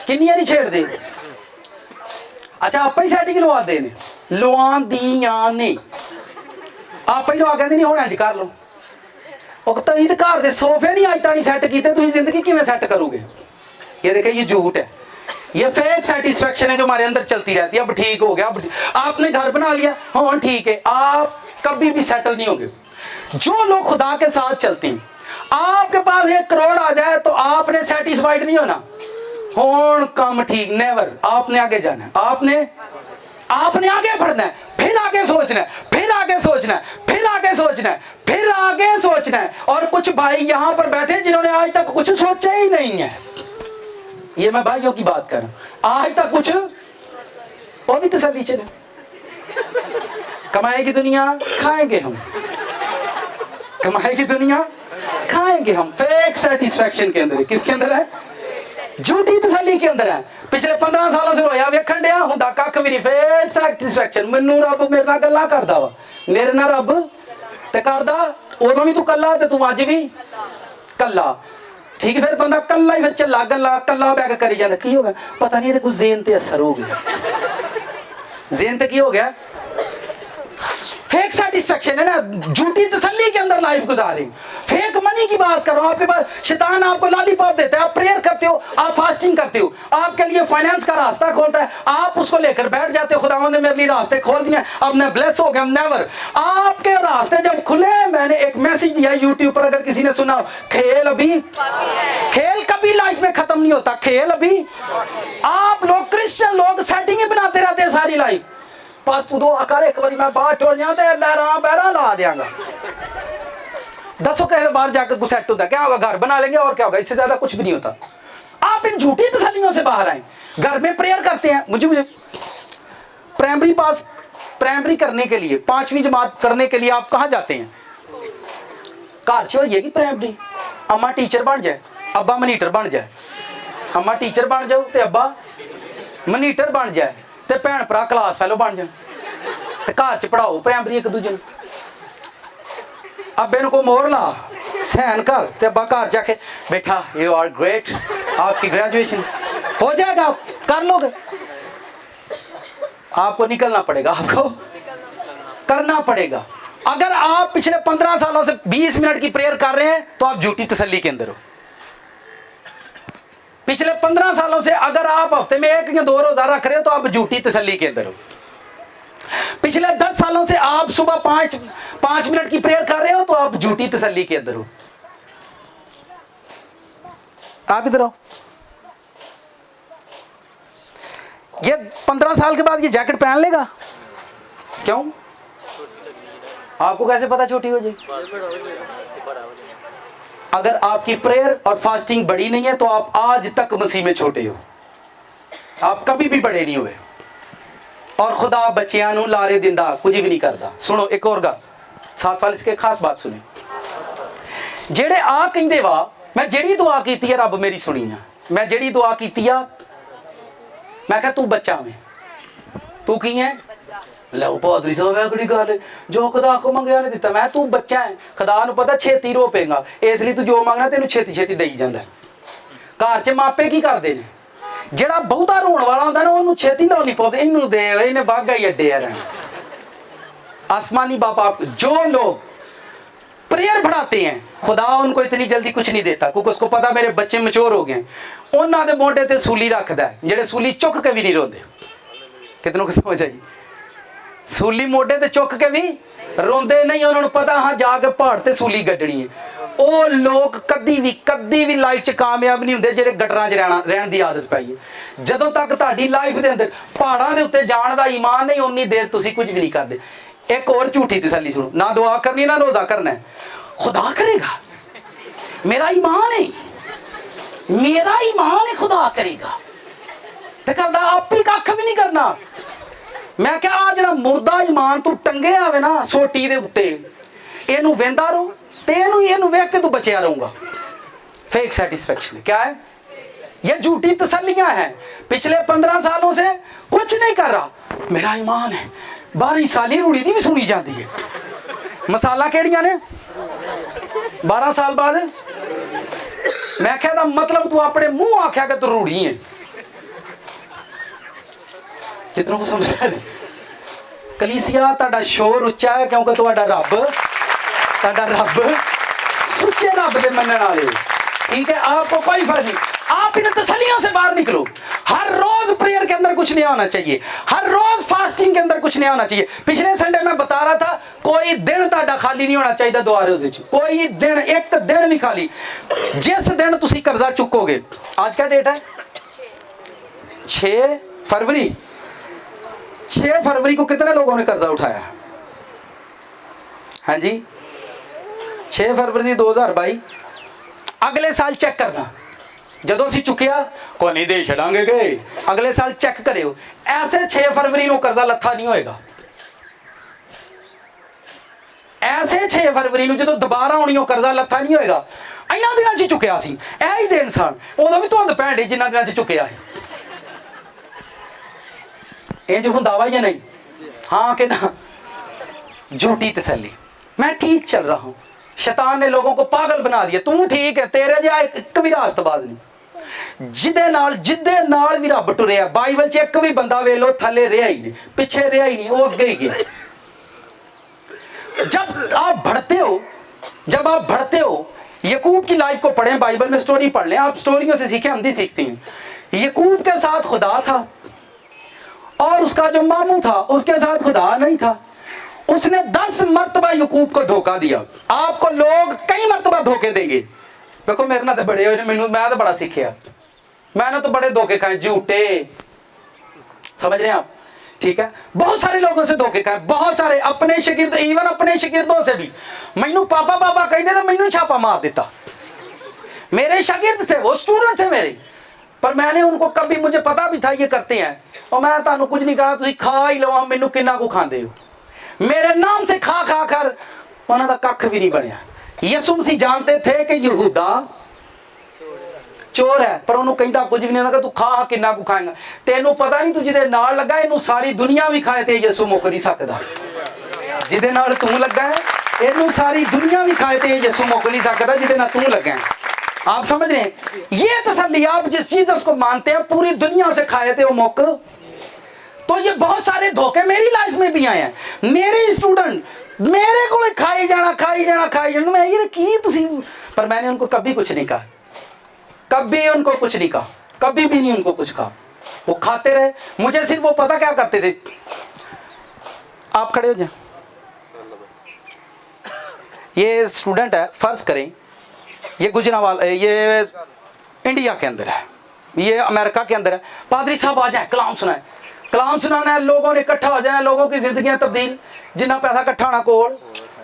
किन्नी बारी छेड़ दे। अच्छा आप ही सैटिंग लवा दे ने, लवांदियां ने आप ही लवा कहते नहीं होना जी कर लो। तुम तो घर के सोफे नहीं अज तक नहीं सैट किए, तुम जिंदगी किमें सैट करोगे? ये देखे ये झूठ है, ये फेक सेटिस्फेक्शन है जो हमारे अंदर चलती रहती है। अब ठीक हो गया, अब आपने घर बना लिया, हाँ ठीक है, आप कभी भी सेटल नहीं होंगे। जो लोग खुदा के साथ चलते हैं, आपके पास 1 करोड़ आ जाए तो आपने सेटिस्फाइड नहीं होना, होन काम ठीक, नेवर। आपने आगे जाना है, आपने आगे बढ़ना है, फिर आगे सोचना है, फिर आगे सोचना है, फिर आगे सोचना है, फिर आगे सोचना है। और कुछ भाई यहां पर बैठे जिन्होंने आज तक कुछ सोचा ही नहीं है। ये मैं भाइयों की बात कर रहा हूं, आज तक कुछ, वो भी तसल्ली चले। कमाएगी दुनिया, खाएंगे हम, कमाएगी दुनिया, खाएंगे हम। फेक सेटिस्फेक्शन के अंदर है। किसके अंदर है? झूठी तसल्ली के अंदर है। पिछले 15 सालों से होया वेखण दिया हुंदा कख भी नहीं। फेक सैटिस्फैक्शन, मैनू रब मेरे नाल गल्लां करदा वा, मेरे नाल रब ते करदा, उदों भी तू कल्ला ते तू अज भी कल्ला, ठीक है। फिर बंदा कल्ला ही फिर चला गल्ला कल्ला बैग करी जांदा, की हो गया पता नहीं, कुछ ज़हन ते असर हो गया, ज़हन ते की हो गया? फेक सेटिस्फेक्शन है ना, झूठी तसल्ली के अंदर लाइफ गुजारे। फेक मनी की बात करो, आपके पास शैतान आपको लॉलीपॉप देता है, आप प्रेयर करते हो, आप फास्टिंग करते हो, आपके लिए फाइनेंस का रास्ता खोलता है, आप उसको लेकर बैठ जाते हो, खुदा ने मेरे लिए रास्ते खोल दिए, अब मैं ब्लेस हो गया। नेवर, आपके रास्ते जब खुले, मैंने एक मैसेज दिया यूट्यूब पर, अगर किसी ने सुना, खेल अभी, खेल कभी लाइफ में खत्म नहीं होता, खेल अभी। आप लोग क्रिश्चियन लोग सेटिंग ही बनाते रहते हैं सारी लाइफ। बस तू दुआ कर, एक बारी मैं बाहर टोल जाऊं तो लहरा बहरा ला देंगा। दसो कैसे बाहर जाकर कुछ सेट होता है? क्या होगा? घर बना लेंगे और क्या होगा, इससे ज्यादा कुछ भी नहीं होता। आप इन झूठी तसल्लियों से बाहर आए। घर में प्रेयर करते हैं, मुझे प्राइमरी करने के लिए, 5वीं जमात करने के लिए आप कहाँ जाते हैं? घर से होइए कि प्राइमरी, अम्मा टीचर बन जाए, अब्बा मनीटर बन जाए, अम्मा टीचर बन जाओ तो अब्बा मनीटर बन जाए, ते भैन भरा क्लास फैलो बन जाए, ते घर च पढ़ाओ प्राइमरी एक दूजे। अब्बे को मोर ला सहन कर, ते अब्बा घर जाके बेटा यू आर ग्रेट, आपकी ग्रेजुएशन हो जाएगा, कर लोगे। आपको निकलना पड़ेगा, आपको करना पड़ेगा। अगर आप पिछले 15 सालों से 20 मिनट की प्रेयर कर रहे हैं तो आप झूठी तसल्ली के अंदर हो। पिछले 15 सालों से अगर आप हफ्ते में 1 या 2 रोजा रख रहे हो तो आप झूठी तसल्ली के अंदर हो। पिछले 10 सालों से आप सुबह 5 मिनट की प्रेयर कर रहे हो तो आप झूठी तसल्ली के अंदर हो। आप इधर आओ। ये 15 साल के बाद ये जैकेट पहन लेगा? क्यों? आपको कैसे पता छोटी हो जाएगी? अगर आपकी प्रेयर और फास्टिंग बड़ी नहीं है तो आप आज तक मसीह में छोटे हो, आप कभी भी बड़े नहीं हुए। और खुदा बच्चियां नूं लारे दिंदा, कुछ भी नहीं करता। सुनो एक और गल, साथ वाल इसके खास बात सुनी। जेड़े आ कहंदे वा मैं जेड़ी दुआ कीती है रब मेरी सुनी है, मैं जेड़ी दुआ कीती आ, मैं कहा तू बच्चा में, तू की है लो पादरी साहब है कड़ी गल, जो खुदा को मंगया ने दिता। मैं तू बच्चा है, खुदा नूं पता छेती रोपेगा, इसलिए तू जो मंगना तेनू छेती छेती देई जांदा। घर च मापे की करदे ने, जेड़ा बहुता रोण वाला होंदा ना ओनू छेती लॉलीपॉप इनू दे, इन्हें बागा ही अड्डे आ रहना। आसमानी बापा, जो लोग प्रेयर बढ़ाते हैं खुदा उनको इतनी जल्दी कुछ नहीं देता, क्योंकि उसको पता मेरे बच्चे मैच्योर हो गए। उन्होंने मोढे ते सूली रखता है, जेड़े सूली चुक के भी नहीं रोंदे। कितनों को समझ आई? सूली मोढे ते चुक के भी रोंदे नहीं, उन्होंने पता हाँ जाके पहाड़ ते सूली गड्डनी है। ਉਹ ਲੋਕ ਕਦੀ ਵੀ ਲਾਈਫ 'ਚ ਕਾਮਯਾਬ ਨਹੀਂ ਹੁੰਦੇ ਜਿਹੜੇ ਗਟਰਾਂ 'ਚ ਰਹਿਣ ਦੀ ਆਦਤ ਪਈ ਹੈ। ਜਦੋਂ ਤੱਕ ਤੁਹਾਡੀ ਲਾਈਫ ਦੇ ਅੰਦਰ ਪਹਾੜਾਂ ਦੇ ਉੱਤੇ ਜਾਣ ਦਾ ਈਮਾਨ ਨਹੀਂ, ਉਨੀ ਦੇਰ ਤੁਸੀਂ ਕੁਝ ਵੀ ਨਹੀਂ ਕਰਦੇ। ਇੱਕ ਹੋਰ ਝੂਠੀ ਤਸੱਲੀ ਸੁਣੋ, ਨਾ ਦੁਆ ਕਰਨੀ ਨਾ ਰੋਜ਼ਾ ਕਰਨਾ, खुदा करेगा, मेरा ईमान है, मेरा ईमान है खुदा करेगा। ते करदा आप ही कख भी नहीं करना। मैं क्या आ जड़ा मुर्दा ईमान तू टंगे आवे ना सोटी दे उत्ते इनू वेंदा रहो ते इनू वेख के तू बचिया रहूंगा। फेक सेटिस्फेक्शन क्या है? ये झूठी तसल्लियां हैं। पिछले 15 सालों से कुछ नहीं कर रहा, मेरा ईमान है, 12 साली रूड़ी दी भी सुनी जाती है। मसाला केड़ियां ने 12 साल बाद मैं कहता मतलब तू अपने मुंह आख्या कि तू रूड़ी है। कितनों को समझ रहे? कलीसिया ताड़ा शोर उच्चा है क्योंकि तुहाडा रब सुच्चे रब दे मनण वाले, ठीक है। आपको कोई फर्क नहीं, आप इन तसलियों से बाहर निकलो। हर रोज प्रेयर के अंदर कुछ नया होना चाहिए, हर रोज फास्टिंग के अंदर कुछ नया होना चाहिए। पिछले संडे मैं बता रहा था कोई दिन ताड़ा खाली नहीं होना चाहिए दुआ रोजे च, कोई दिन एक दिन भी खाली। जिस दिन तुसी कर्जा चुकोगे, आज क्या डेट है? 6 फरवरी। 6 फरवरी को कितने लोगों ने कर्जा उठाया? हाँ जी, 6 फरवरी 2022। अगले साल चेक करना, जदों असीं चुकिया को नहीं दे छड़ांगे गए, अगले साल चेक करियो। ऐसे 6 फरवरी को कर्जा लथा नहीं होएगा। ऐसे 6 फरवरी को जो दोबारा होनी कर्जा लथा नहीं होएगा। इन्हां दिनां च चुकिया सी, यही दिन सन, उदों भी धुंध पैण डी जिन्हां दिनां च चुकिया है। इंज हुंदा वा या नहीं? हाँ कि ना? झूठी तसल्ली, मैं ठीक चल रहा हूं। शैतान ने लोगों को पागल बना दिया। तू ठीक है, तेरे जिहा एक भी रास्तबाज नहीं जिदे नाल भी रब टुरिया। बाइबल च एक भी बंदा वे लो थले रहा ही नहीं, पिछे रहा ही नहीं, वो अगे ही गया। जब आप बढ़ते हो, यकूब की लाइफ को पढ़ें, बाइबल में स्टोरी पढ़ लें, आप स्टोरियों से सीखें, हम भी सीखते हैं। यकूब के साथ खुदा था और उसका जो मामू था उसके साथ खुदा नहीं था। उसने 10 मरतबा यकूब को धोखा दिया। आपको लोग कई मरतबा धोखे देंगे। देखो मेरे ना तो बड़े मैं तो बड़ा सीखा, मैंने तो बड़े धोखे खाए, झूठे, समझ रहे हैं आप? ठीक है, बहुत सारे लोगों से धोखे खाए, बहुत सारे अपने शागिर्द, इवन अपने शागिर्दों से भी। मैनू पापा पापा कहते तो मैनू छापा मार देता। मेरे शागिर्द थे, वो स्टूडेंट थे मेरे, पर मैंने उनको कभी, मुझे पता भी था ये करते हैं, और मैं तुहानू कुछ नहीं कहा, तुसीं खा ही लो, मैनू किन्ना को खांदे हो। मेरे नाम से खा खा कर उन्होंने कख भी नहीं बनया। यसू मसीह जानते थे कि यहूदा चोर है, पर उन्होंने कहता कुछ भी नहीं लगा, तू खा किन्ना को खाएगा। तेनू पता नहीं तू जिदे नाल लगा इनू सारी दुनिया भी खाए ते यसू मुक नहीं सकता। जिदे नाल तू लगा है इनू सारी दुनिया भी खाए ते यसू मुक नहीं सकता, जिदे नाल तू लगा है। आप समझ रहे हैं? ये तसल्ली, आप जिस चीज को मानते हैं पूरी दुनिया से खाए थे वो मुक। तो ये बहुत सारे धोखे मेरी लाइफ में भी आए हैं। मेरे स्टूडेंट मेरे को खाई जाना मैं ये की तुसी, पर मैंने उनको कभी कुछ नहीं कहा, कभी उनको कुछ नहीं कहा, कभी भी नहीं उनको कुछ कहा। वो खाते रहे। मुझे सिर्फ वो पता क्या करते थे, आप खड़े हो जाए। ये स्टूडेंट है, फर्ज करें ये गुजरावाल, ये इंडिया के अंदर है, ये अमेरिका के अंदर है। पादरी साहब आ जाए, कलाम सुनाए, कलाम सुनाना है, लोगों ने इकट्ठा हो जाना, लोगों की जिंदगियां तब्दील। जिन्ना पैसा इकट्ठा होना कोल,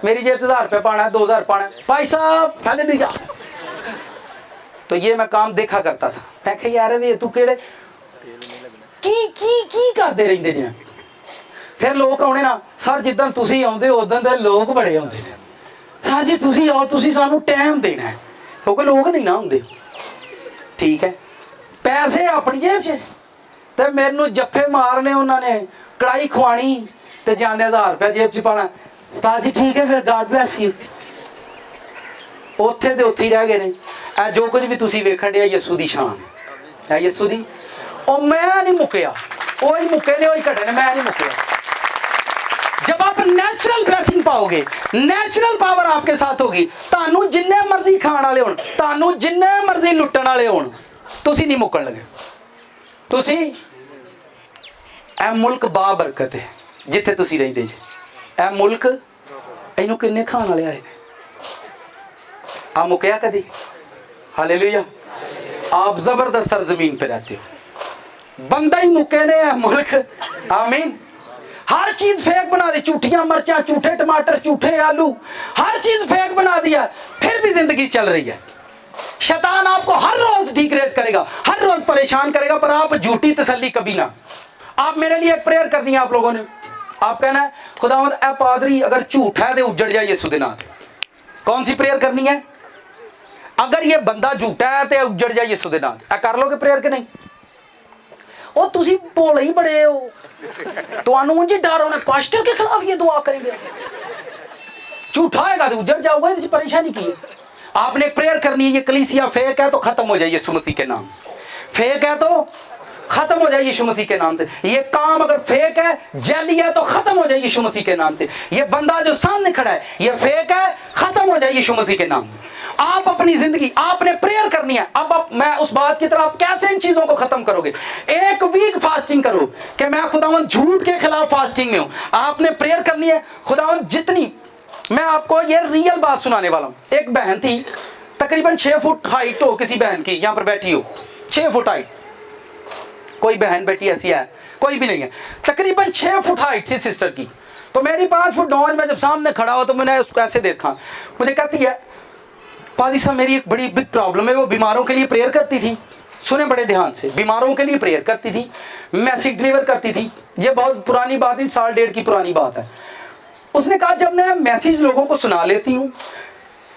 मेरी जेब 1000 रुपये पाना है, 2000 पाना है, भाई साहब पहले नहीं जा। तो ये मैं काम देखा करता था। मैं कहा यार वे तू केड़े की करते रहंदे ने। फिर लोग आने ना, सर जिद्दां तुसीं आउंदे उद्दां दे लोग बड़े आउंदे ने। सर जी तुसीं आओ, तुसीं सानू टाइम देना है, क्योंकि लोग नहीं ना आउंदे। ठीक है, पैसे अपनी जेब च, ते मैनू जफ्फे मारने उन्होंने, कड़ाई खवानी ते जांदे 1000 रुपया जेब च पाना। उस्ताद जी ठीक है, फिर गॉड ब्लेस यू। उत्थे दे उत्थे ही रह गए ने। जो कुछ भी तुसीं वेखण दे यसू दी शान है, यसू दी। और मैं नहीं मुकिया, वो ही मुके ने, वो ही घटे ने, मैं नहीं मुकिया। जब आप नेचुरल ब्लेसिंग पाओगे, नेचुरल पावर आपके साथ होगी, तानू जिन्ने मर्जी खाण वाले होण, तानू जिन्ने मर्जी लुट्टण वाले होण, तुसीं नहीं मुकण लगे। तुसीं ए मुल्क बाबरकत है जिथे तुसीं रहिंदे जे। ए मुल्क इनू किन्ने खाण वाले आए ने, आ मुकिया कदी? हालेलुया। आप जबरदस्त सरजमीन पे रहते हो, बंदा ही मुके ने है मुल्क। आमीन। हर चीज फेक बना दी, झूठियां मर्चा, झूठे टमाटर, झूठे आलू, हर चीज फेक बना दिया, फिर भी जिंदगी चल रही है। शैतान आपको हर रोज डिग्रेड करेगा, हर रोज परेशान करेगा, पर आप झूठी तसल्ली कभी ना। आप मेरे लिए एक प्रेयर करनी है आप लोगों ने, आप कहना है खुदावंद ए पादरी अगर झूठ है तो उजड़ जाए यीशु दे नाम। कौन सी प्रेयर करनी है? अगर ये बंदा झूठा है तो उजड़ जाए यीशु दे नाम। कर लोगे प्रेयर के नहीं? ओ तुसी भोले ही बड़े हो, तुहानू मुझे डर होना पास्टर के खिलाफ ये दुआ करेंगे, झूठा है तो उजड़ जाओगे, इसमें परेशानी की है? आपने एक प्रेयर करनी है, ये कलीसिया फेक है तो खत्म हो जाए यीशु मसीह के नाम, फेक है तो खत्म हो जाए यीशु मसीह के नाम से। ये काम अगर फेक है, जाली है तो खत्म हो जाए यीशु मसीह के नाम से। ये बंदा जो सामने खड़ा है ये फेक है, खत्म हो जाए यीशु मसीह के नाम। आप अपनी जिंदगी आपने प्रेयर करनी है। अब मैं उस बात की तरफ, आप कैसे इन चीजों को खत्म करोगे? एक वीक फास्टिंग करो कि मैं खुदावंद झूठ के खिलाफ फास्टिंग में हूं। आपने प्रेयर करनी है खुदावंद जितनी, मैं आपको ये रियल बात सुनाने वाला हूं। एक बहन थी तकरीबन 6 फुट हाइट हो किसी बहन की, यहां पर बैठी हो 6 फुट हाइट, कोई बहन बेटी ऐसी है कोई भी नहीं है, तकरीबन 6 फुट हाइट थी सिस्टर की। तो मेरी 5 फुट 9 में जब सामने खड़ा हो तो मैंने उसको ऐसे देखा, मुझे कहती है पादी साहब मेरी एक बड़ी बिग प्रॉब्लम है। वो बीमारों के लिए प्रेयर करती थी, सुने बड़े ध्यान से, बीमारों के लिए प्रेयर करती थी, मैसेज डिलीवर करती थी। ये बहुत पुरानी बात है, 1.5 की पुरानी बात है। उसने कहा जब मैं मैसेज लोगों को सुना लेती हूँ,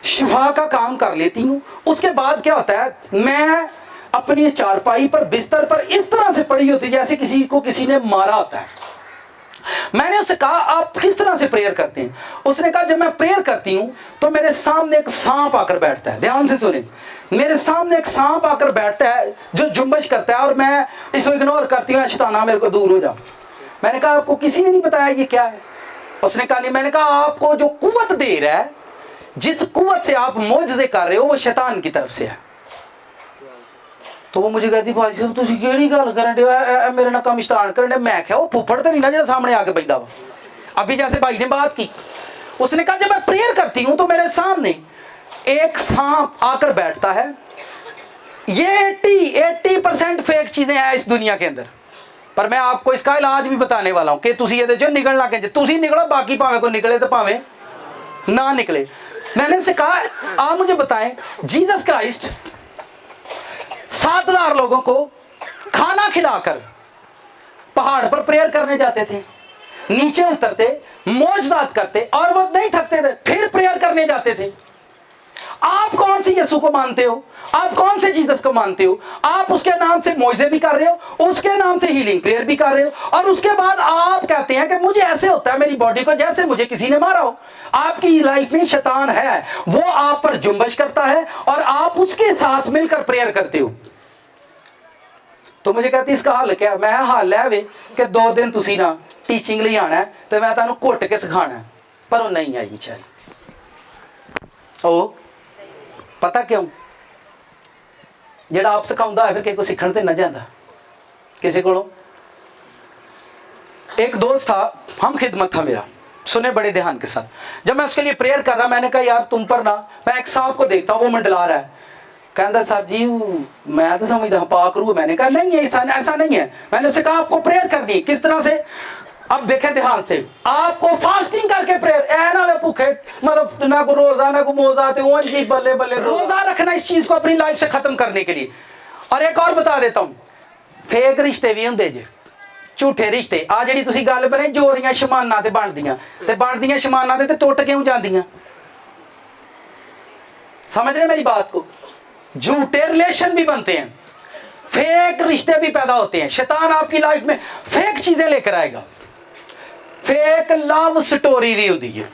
शिफा का काम कर लेती हूँ, उसके बाद क्या होता है मैं अपनी चारपाई पर बिस्तर पर इस तरह से पड़ी होती जैसे किसी को किसी ने मारा होता है। मैंने उससे कहा आप किस तरह से प्रेयर करते हैं? उसने कहा जब मैं प्रेयर करती हूं तो मेरे सामने एक सांप आकर बैठता है। ध्यान से सुने, मेरे सामने एक सांप आकर बैठता है जो जुम्बश करता है और मैं इसको इग्नोर करती हूँ, शैताना मेरे को दूर हो जा। मैंने कहा आपको किसी ने नहीं बताया ये क्या है? उसने कहा नहीं। मैंने कहा आपको जो कुव्वत दे रहा है, जिस कुव्वत से आप मोजज़े कर रहे हो वो शैतान की तरफ से है। तो वो मुझे कहती भाई साहब तुसी केड़ी गल करन दे मेरे ना काम स्टार्ट करन दे। मैं क्या वो फुफड़ तो नहीं ना जो सामने आके बैठा वा। अभी जैसे भाई ने बात की, उसने कहा जब मैं प्रेयर करती हूँ तो मेरे सामने एक सांप आकर बैठता है। ये 80% फेक चीजें हैं इस दुनिया के अंदर, पर मैं आपको इसका इलाज भी बताने वाला हूँ कि तुसी ये जो निकलना के तुसी निकलो, बाकी भावे को निकले तो भावे ना निकले। मैंने उनसे कहा आप मुझे बताएं, जीसस क्राइस्ट 7,000 लोगों को खाना खिलाकर पहाड़ पर प्रेयर करने जाते थे, नीचे उतरते, मोजदात करते और वो नहीं थकते थे, फिर प्रेयर करने जाते थे। आप कौन सी यीशु को मानते हो? आप कौन से जीसस को मानते हो? आप उसके नाम से मोइज़े भी कर रहे हो, उसके नाम से हीलिंग प्रेयर भी कर रहे हो, और उसके बाद आप कहते हैं कि मुझे ऐसे होता है मेरी बॉडी को जैसे मुझे किसी ने मारा हो। आपकी लाइफ में शैतान है, वो आप पर जुम्बश करता है और आप उसके साथ मिलकर प्रेयर करते हो। तो मुझे कहती इसका हल क्या? मैं हल है वे कि 2 दिन तुसी ना टीचिंग लिए आना है तो मैं तुहानू घुट के सिखाना है। पर वो नहीं आई बेचारी। ओ पता क्यों? जेड़ा आप सिखाउंदा है फिर किसी को सीखण ते ना जांदा किसी को। एक दोस्त था, हम खिदमत था मेरा, सुने बड़े ध्यान के साथ। जब मैं उसके लिए प्रेयर कर रहा, मैंने कहा यार तुम पर ना मैं एक सांप को देखता हूँ वो मंडला रहा है। कहता सर जी मैं तो समझता हूँ पाक रूह। मैंने कहा नहीं है, ऐसा नहीं है। मैंने उससे कहा आपको प्रेयर करनी है। किस तरह से? अब देखें ध्यान से, आपको फास्टिंग करके प्रेयर, ऐ ना वे भूखे मतलब ना को रोजा ना को मोजा थे वो जी बल्ले बल्ले रोजा रखना इस चीज को अपनी लाइफ से खत्म करने के लिए। और एक और बता देता हूँ, फेक रिश्ते भी होंगे जे, झूठे रिश्ते। आ जी तुसी गल बने जोरियां शमाना ते बनदियां शमाना ते टुट क्यों जांदियां? समझ रहे मेरी बात को? झूठे रिलेशन भी बनते हैं, फेक रिश्ते भी पैदा होते हैं। शैतान आपकी लाइफ में फेक चीजें लेकर आएगा। फेक लव स्टोरी भी होती है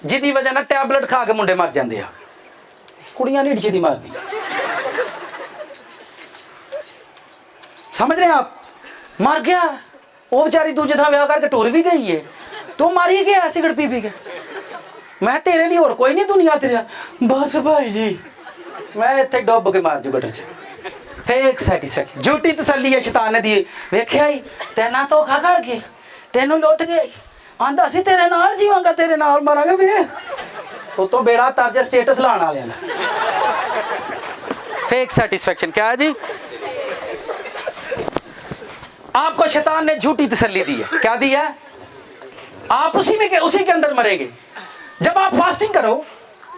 जिदी वजह ना टैबलेट खा के मुंडे मर जाते हैं, कुड़ियां नहीं छेती मारदी। समझ रहे हैं आप? मर गया वो बेचारी, दूजे था ब्याह करके टूर भी गई है, तो मारी गया सिगरेट पी के। मैं तेरे लिए और कोई नहीं दुनिया तेरे। बस भाई जी मैं इतने डुब के मार जू गटर च। फेक सैटिस्फैक्शन, झूठी तसल्ली है शैतान ने दी। वेख्या ही तेना धोखा करके तेनों लुट गए, आंदा सी तेरे नाल जीवांगा तेरे नाल मरांगा। वे उतो बेड़ा ताजा स्टेटस लाने वाले ना। फेक सैटिस्फैक्शन क्या है जी? आपको शैतान ने झूठी तसल्ली दी है। क्या दी है? आप उसी के अंदर मरेंगे। जब आप फास्टिंग करो,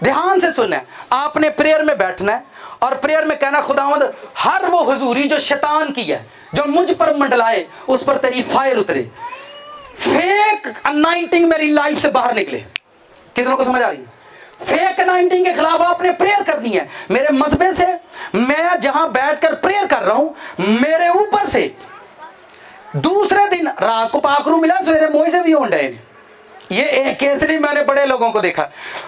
ध्यान से सुनना है, आपने प्रेयर में बैठना है और प्रेयर में कहना खुदावंद हर वो हुजूरी जो शैतान की है, जो मुझ पर मंडलाए, उस पर तेरी फायर उतरे। फेक अनाइंटिंग मेरी लाइफ से बाहर निकले। कितनों को समझ आ रही है? फेक अनाइंटिंग के खिलाफ आपने प्रेयर करनी है। मेरे मसबे से मैं जहां बैठकर प्रेयर कर रहा हूं, मेरे ऊपर से दूसरे दिन रात को पाखरू मिला, सवेरे मोह से भी हों डे। ये एक केस नहीं, मैंने बड़े लोगों को देखा।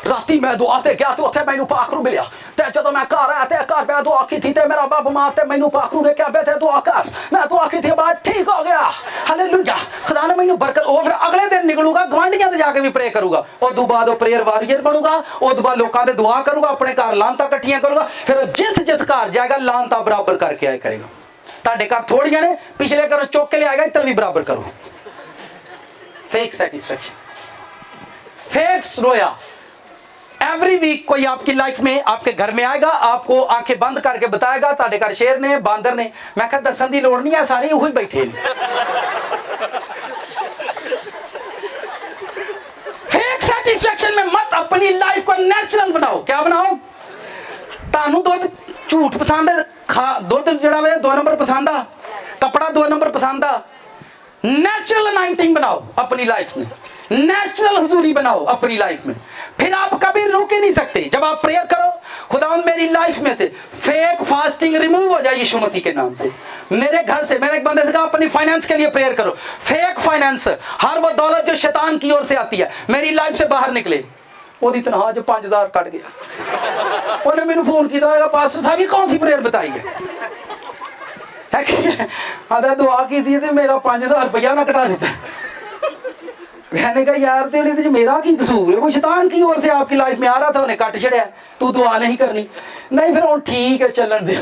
राती मैं दुआ ते गया तो उत्थे मैनू पाखरू मिलिया, ते जदों मैं घर आया ते घर मैं दुआ की थी, ते मेरा बाप बीमार ते मैनू पाखरू ने कहा बेटे दुआ कर, मैं दुआ की थी, बात ठीक हो गया, हालेलुया, खुदा ने मैनू बरकत। और फिर अगले दिन निकलूंगा गवांढियां ते जाके भी प्रे करूंगा, उदों बाद प्रेयर वॉरियर बनूंगा, उदों बाद लोकां दे दुआ करूंगा, अपने घर लानतां इकट्ठियां करूंगा, फिर जिस जिस घर जाएगा लानतां बराबर करके आया करेगा। तुहाडे घर थोड़ियां ने, पिछले घरों चुक के ले आएगा, इतना भी बराबर करो। फेक सेटिस्फैक्शन, फेक रोया। एवरी वीक कोई आपकी लाइफ में, आपके घर में आएगा, आपको आंखें बंद करके बताएगा तुहाडे घर शेर ने, बांदर ने। मैं कहा दसन की लोड़ नहीं है, सारे वही बैठे हैं। फेक सेटिस्फैक्शन में मत अपनी लाइफ को नेचुरल बनाओ। क्या बनाओ? तानू दुध झूठ पसंद है, दुध जड़ा वे 2 नंबर पसंद आ, कपड़ा 2 नंबर पसंद आ। नेचुरल अनाइंटिंग बनाओ अपनी लाइफ में, नेचुरल हुजूरी बनाओ अपनी लाइफ में, फिर आप कभी रुक ही नहीं सकते। जब आप प्रेयर करो, खुदावंद मेरी लाइफ में से फेक फास्टिंग रिमूव हो जाए यीशु मसीह के नाम से। मेरे घर से, मैंने एक बंदे से कहा अपनी फाइनेंस के लिए प्रेयर करो। फेक फाइनेंस, हर वो दौलत जो शैतान की ओर से आती है, मेरी लाइफ से बाहर निकले। ओदी तनख्वाह जो 5000 कट गया, उन्हें मैंने फोन किया, पास्टर साहब ये कौन सी प्रेयर बताई है? आधा दुआ की थी तो मेरा 5000 रुपया ना कटा देता। मैंने कहा यार तेरे मेरा की कसूर है? वो शैतान की ओर से आपकी लाइफ में आ रहा था, उन्हें कट छड़िया, तू दुआ नहीं करनी। नहीं फिर और ठीक है, चलन दे।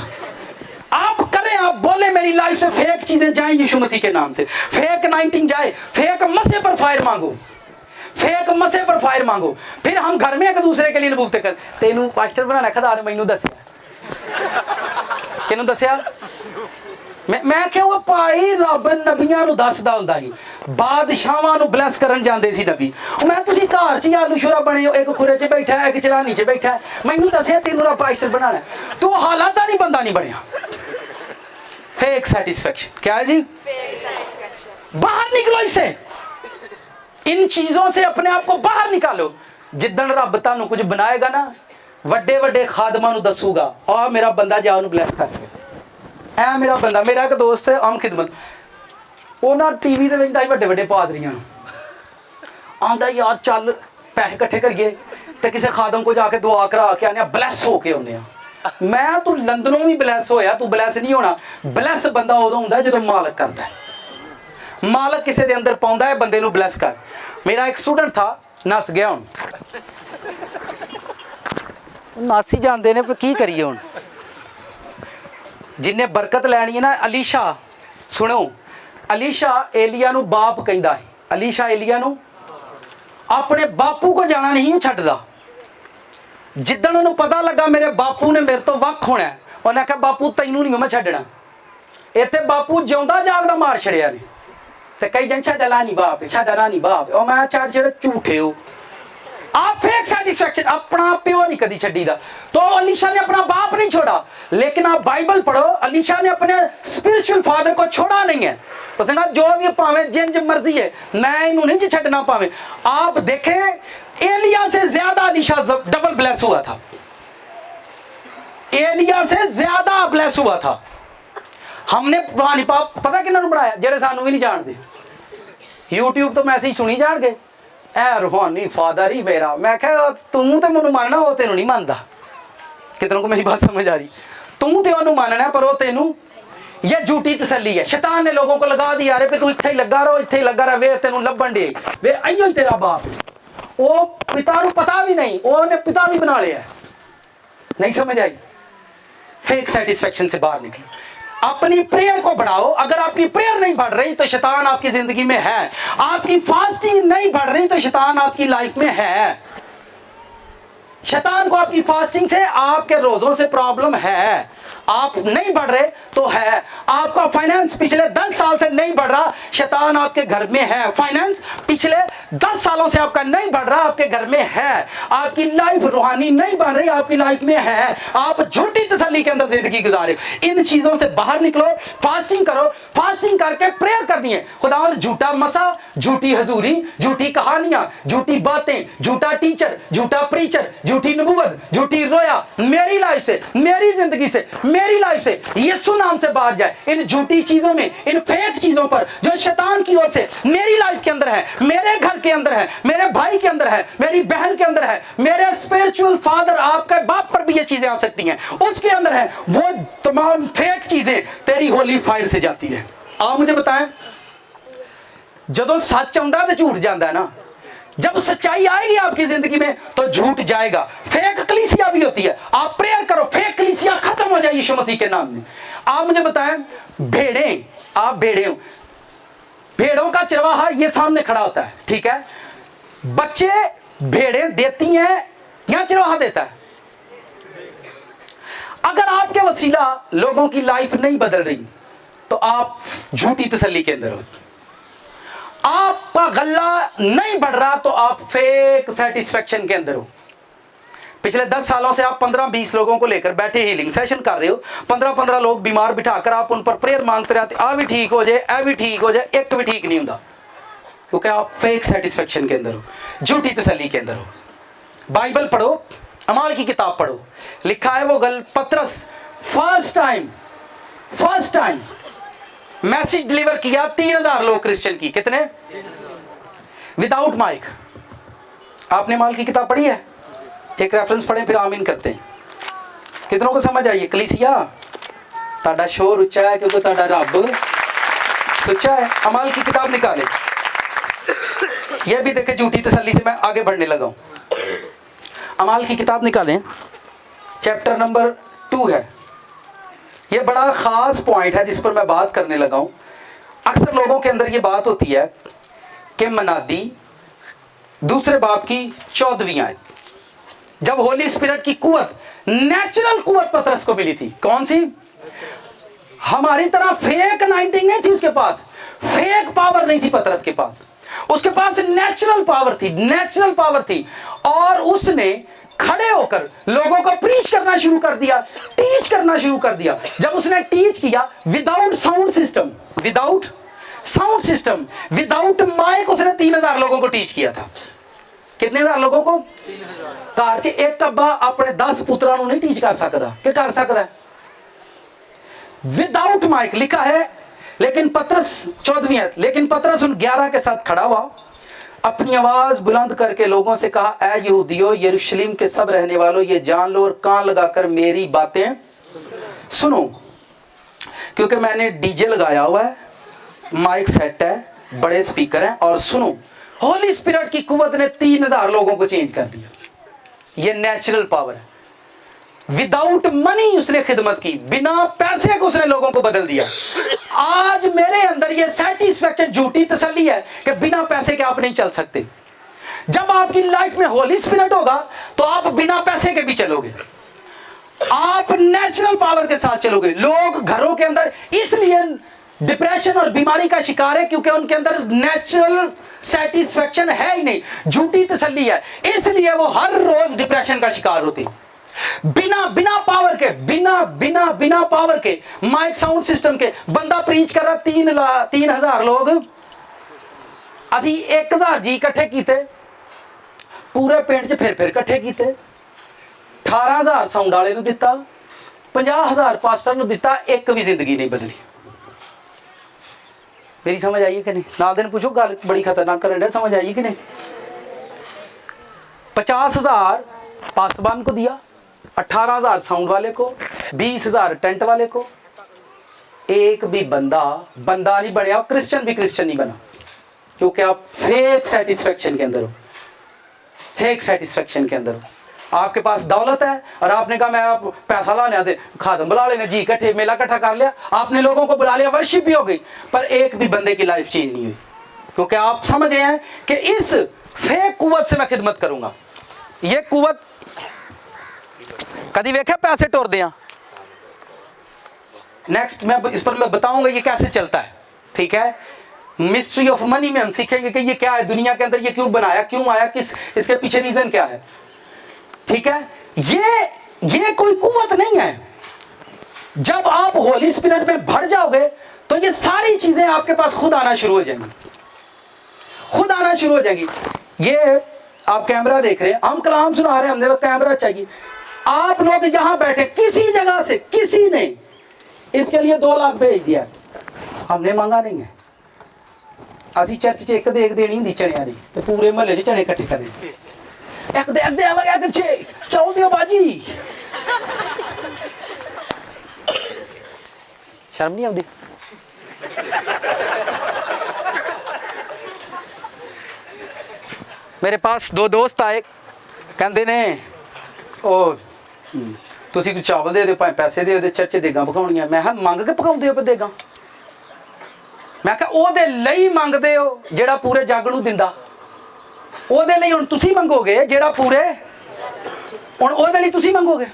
आप करें, आप बोले मेरी लाइफ से फेक चीजें जाएं यीशु मसीह के नाम से, फेक अनाइंटिंग जाए, फेक मसे पर फायर मांगो, फेक मसे पर फायर मांगो। फिर हम घर में एक दूसरे के लिए नबूवतें कर, तेनू पास्टर बनाना खुदा ने मैनू दसिया। किनू दसिया? मैं क्यों भाई रब नबियां नू दसदा हुंदा ही, बादशाहां नू ब्लैस करन जांदे सी नबी। मैं तुसीं घर च आलू शुरा बने हो, एक खुरे च बैठा है, एक चरानी च बैठा है, मैनू दसिया तेनू रब पास्टर बनाना, तू हालात नहीं बंदा नहीं बनया। फेक सेटिस्फैक्शन क्या है जी? बाहर निकलो इससे, इन चीजों से अपने आप को बाहर निकालो। जिद्दन रब तुहानू कुछ बनाएगा ना, वड्डे वड्डे खादमां नू दसूगा, आ मेरा बंदा जा उन्हें ब्लैस कर, ऐ मेरा बंदा। मेरा एक दोस्त है आम खिदमत, वो ना टीवी ते वेंदा ही वड्डे वड्डे पादरियां आंदा यार चल पैसे इकट्ठे करिए ते किसी खादम को जाके दुआ करा के आने, ब्लैस हो के आने। मैं तू लंदनों भी ब्लैस होया, तू ब्लैस नहीं होना। ब्लैस बंदा उदों हुंदा जदों मालक करदा है। मालक किसी दे अंदर पाउंदा है बंदे नू ब्लैस कर। मेरा एक स्टूडेंट था, नस गया हुण, नस ही जांदे ने, की करिए हुण। जिन्हें बरकत लैनी है ना, अलीशा सुनो, अलीशा एलिया नू बाप कहंदा है। अलीशा एलिया नू अपने बापू को जाना नहीं छड्डदा। जिद्दन उन्हें पता लगा मेरे बापू ने मेरे तो वख होना है, उन्हें आख्या बापू तैनू नहीं मैं छड्डना। इत्थे बापू जिउंदा जागदा मार छड़िया ने, ते कई जन छड्डला नहीं बाप, छड्डना नहीं बाप, और मैं चार जेड़े झूठे हो। आप फेक सेटिस्फैक्शन, अपना प्यो नहीं कदी छड्डी दा। तो अलीशा ने अपना बाप नहीं छोड़ा, लेकिन आप बाइबल पढ़ो, अलीशा ने अपने स्पिरिचुअल फादर को छोड़ा नहीं है। उसने कहा जो भी पावे जिंज मर्जी है, मैं इन्हों नहीं छड्डना पावे। आप देखें एलिया से ज्यादा अलीशा डबल ब्लेस हुआ था, एलिया से ज्यादा ब्लेस हुआ था। हमने पुरानी पाप पता किन्ना बनाया, जेड़े सानू भी नहीं जानते। यूट्यूब तो मैसेज सुनी जान गए, ऐ रूहानी फादर ही मेरा। मैं कहा तू तो मैनू मानना, वो तेनू नहीं मानता। कितनों को मेरी बात समझ आ रही? तू तो उन्होंने मानना है, पर वो तेनू, ये झूठी तसल्ली है। शैतान ने लोगों को लगा दिया, अरे तू इत्थे ही लगा रहो, इत्थे ही लगा रहा, वे तेनू लभण दे, वे अइयो ही तेरा बाप। वो पिता नू पता भी नहीं, उन्हें पिता भी बना लिया। नहीं समझ आई? फेक सेटिस्फैक्शन से बाहर निकलो, अपनी प्रेयर को बढ़ाओ। अगर आपकी प्रेयर नहीं बढ़ रही तो शैतान आपकी जिंदगी में है। आपकी फास्टिंग नहीं बढ़ रही तो शैतान आपकी लाइफ में है। शैतान को आपकी फास्टिंग से, आपके रोजों से प्रॉब्लम है। आप नहीं बढ़ रहे तो है। आपका फाइनेंस पिछले 10 साल से नहीं बढ़ रहा, शैतान आपके घर में है। फाइनेंस पिछले 10 सालों से आपका नहीं बढ़ रहा, आपके घर में है, आपकी लाइफ रूहानी नहीं बन रही, आपकी लाइफ में है, आप झूठी तसल्ली के अंदर जिंदगी गुजारे, इन चीजों से बाहर निकलो, फास्टिंग करो, फास्टिंग करके प्रेयर करनी है। खुदा झूठा मसा, झूठी हजूरी, झूठी कहानियां, झूठी बातें, झूठा टीचर, झूठा प्रीचर, झूठी नबूवत, झूठी रोया मेरी लाइफ से, मेरी जिंदगी से, मेरी लाइफ से यीशु नाम से बाहर जाए। इन झूठी चीजों में, इन फेक चीजों पर जो शैतान की ओर से मेरी लाइफ के अंदर है, मेरे घर के अंदर है, मेरे भाई के अंदर है, मेरी बहन के अंदर है, मेरे स्पिरिचुअल फादर आपके बाप पर भी ये चीजें आ सकती हैं, उसके अंदर है, वो तमाम फेक चीजें तेरी होली फायर से जाती है। आप मुझे बताएं, जदों सच आउंदा ते झूठ जाता है ना, जब सच्चाई आएगी आपकी जिंदगी में तो झूठ जाएगा। फेक कलीसिया भी होती है, आप प्रेयर करो, फेक कलीसिया खत्म हो जाए यीशु मसीह के नाम में। आप मुझे बताएं, भेड़ें, आप भेड़े हो, भेड़ों का चरवाहा ये सामने खड़ा होता है, ठीक है, बच्चे भेड़ें देती हैं या चरवाहा देता है? अगर आपके वसीला लोगों की लाइफ नहीं बदल रही तो आप झूठी तसल्ली के अंदर हो, आपका गल्ला नहीं बढ़ रहा तो आप फेक सेटिस्फेक्शन के अंदर हो। पिछले 10 सालों से आप 15-20 लोगों को लेकर बैठे हीलिंग सेशन कर रहे हो, 15-15 लोग बीमार बिठाकर आप उन पर प्रेयर मांगते रहते, आ भी ठीक हो जाए, ए भी ठीक हो जाए, एक भी ठीक नहीं होता, क्योंकि आप फेक सेटिस्फेक्शन के अंदर हो, झूठी तसल्ली के अंदर हो। बाइबल पढ़ो, अमाल की किताब पढ़ो, लिखा है वो पतरस फर्स्ट टाइम मैसेज डिलीवर किया 3000 लोग क्रिश्चियन की, कितने? Without mic. आपने माल की किताब पढ़ी है? एक रेफरेंस पढ़े फिर आमीन करते हैं। कितनों को समझ आई? कलीसिया ताड़ा शोर उच्चा है क्योंकि ताड़ा रब सच्चा है। अमाल की किताब निकाले, यह भी देखे झूठी तसल्ली से मैं आगे बढ़ने लगा हूं। अमाल की किताब निकालें, चैप्टर नंबर 2 है। यह बड़ा ख़ास पॉइंट है जिस पर मैं बात करने लगा हूँ। अक्सर लोगों के अंदर ये बात होती है कि मनादी 2 बाब की 14वीं आयत, जब होली स्पिरिट की कुवत, नेचुरल कुवत पतरस को मिली थी, कौन सी? हमारी तरह फेक अनाइंटिंग नहीं थी उसके पास, फेक पावर नहीं थी पतरस के पास, उसके पास नेचुरल पावर थी और उसने खड़े होकर लोगों को प्रीच करना शुरू कर दिया, टीच करना शुरू कर दिया। जब उसने टीच किया without sound system, without mic, उसने 3000 लोगों को टीच किया था। कितने हजार लोगों को? घर च एक अब्बा अपने 10 पुत्रां नूं नहीं टीच कर सकता, कि कर सकता है? विदाउट माइक लिखा है। लेकिन पतरस 14वीं आयत, लेकिन पतरस उन 11 के साथ खड़ा हुआ, अपनी आवाज बुलंद करके लोगों से कहा, ऐ यहूदियों, यरूशलेम के सब रहने वालों, ये जान लो और कान लगाकर मेरी बातें सुनो, क्योंकि मैंने डीजे लगाया हुआ है, माइक सेट है, बड़े स्पीकर हैं, और सुनो, होली स्पिरिट की कुवत ने 3000 लोगों को चेंज कर दिया। ये नेचुरल पावर है। विदाउट मनी उसने खिदमत की, बिना पैसे को उसने लोगों को बदल दिया। आज मेरे अंदर ये सेटिस्फेक्शन, झूठी तसल्ली है कि बिना पैसे के आप नहीं चल सकते। जब आपकी लाइफ में होली स्पिरिट होगा तो आप बिना पैसे के भी चलोगे, आप नेचुरल पावर के साथ चलोगे। लोग घरों के अंदर इसलिए डिप्रेशन और बीमारी का शिकार है क्योंकि उनके अंदर नेचुरल सेटिस्फेक्शन है ही नहीं, झूठी तसल्ली है, इसलिए वो हर रोज डिप्रेशन का शिकार होते हैं। बिना पावर के, बिना पावर के, माइक साउंड सिस्टम के, बंदा प्रीच कर रहा, 3000 लोग, असी 1000 जी इकट्ठे कीते, पूरे पिंड च फिर इकट्ठे कीते, 18000 साउंड वाले नूं दिता, 50000 पास्टर नूं दिता, एक भी जिंदगी नहीं बदली। मेरी समझ आई है कि नहीं? नाल दिन पूछो, गल बड़ी खतरनाक करन डे, समझ आई कि नहीं? 50000 पासबान को दिया, 18000 साउंड वाले को, 20000 टेंट वाले को, एक भी बंदा नहीं बनया, क्रिश्चियन भी क्रिश्चियन नहीं बना, क्योंकि आप फेक सेटिस्फेक्शन के अंदर हो, फेक सेटिस्फेक्शन के अंदर हो। आपके पास दौलत है और आपने कहा मैं आप पैसा लाने आते, खादम बुला लेने जी, इकट्ठे मेला इकट्ठा कर लिया, आपने लोगों को बुला लिया, वर्शिप भी हो गई, पर एक भी बंदे की लाइफ चेंज नहीं हुई, क्योंकि आप समझ रहे हैं कि इस फेक कुवत से मैं खिदमत करूंगा। ये कुवत कभी वेखे पैसे टोर दिया, नेक्स्ट मैं इस पर मैं बताऊंगा ये कैसे चलता है, ठीक है? मिस्ट्री ऑफ मनी में हम सीखेंगे कि ये क्या है, दुनिया के अंदर ये क्यों बनाया, क्यों आया, किस इसके पीछे रीजन क्या है। ठीक है, ये कोई कुव्वत नहीं है। जब आप होली स्पिरिट में भर जाओगे तो ये सारी चीजें आपके पास खुद आना शुरू हो जाएंगी, खुद आना शुरू हो जाएंगी। ये आप कैमरा देख रहे हैं, हम कलाम सुना रहे हैं, हमने कैमरा चाहिए। आप लोग यहां बैठे, किसी जगह से किसी ने इसके लिए 2 लाख भेज दिया, हमने मांगा नहीं है। ਅਸੀਂ ਚਰਚ 'ਚ ਇੱਕ ਦੇਖ ਦੇਣੀ ਹੁੰਦੀ ਚਣਿਆਂ ਦੀ ਤੇ ਪੂਰੇ ਮਹੱਲੇ 'ਚ ਚਣੇ ਇਕੱਠੇ ਕਰਨੇ, ਇੱਕ ਦੇਖ ਦੇ ਲਗਾ ਕੇ ਚੌਲ ਦਿਓ ਬਾਜੀ। ਸ਼ਰਮ ਨਹੀਂ ਆਉਂਦੀ? ਮੇਰੇ ਪਾਸ 2 ਦੋਸਤ ਆਏ, ਕਹਿੰਦੇ ਨੇ ਉਹ ਤੁਸੀਂ ਕੋਈ ਚਾਵਲ ਦੇ ਦਿਓ, ਭਾਵੇਂ ਪੈਸੇ ਦੇ ਦਿਓ, ਚਰਚ ਦੇਗਾਂ ਪਕਾਉਣੀਆਂ। ਮੈਂ ਕਿਹਾ ਮੰਗ ਕੇ ਪਕਾਉਂਦੇ ਹੋ ਦੇਗਾਂ? ਮੈਂ ਕਿਹਾ ਉਹਦੇ ਲਈ ਮੰਗਦੇ ਹੋ ਜਿਹੜਾ ਪੂਰੇ ਜੱਗ ਨੂੰ ਦਿੰਦਾ, ਉਹਦੇ ਲਈ ਹੁਣ ਤੁਸੀਂ ਮੰਗੋਗੇ ਜਿਹੜਾ ਪੂਰੇ, ਹੁਣ ਉਹਦੇ ਲਈ ਤੁਸੀਂ ਮੰਗੋਗੇ?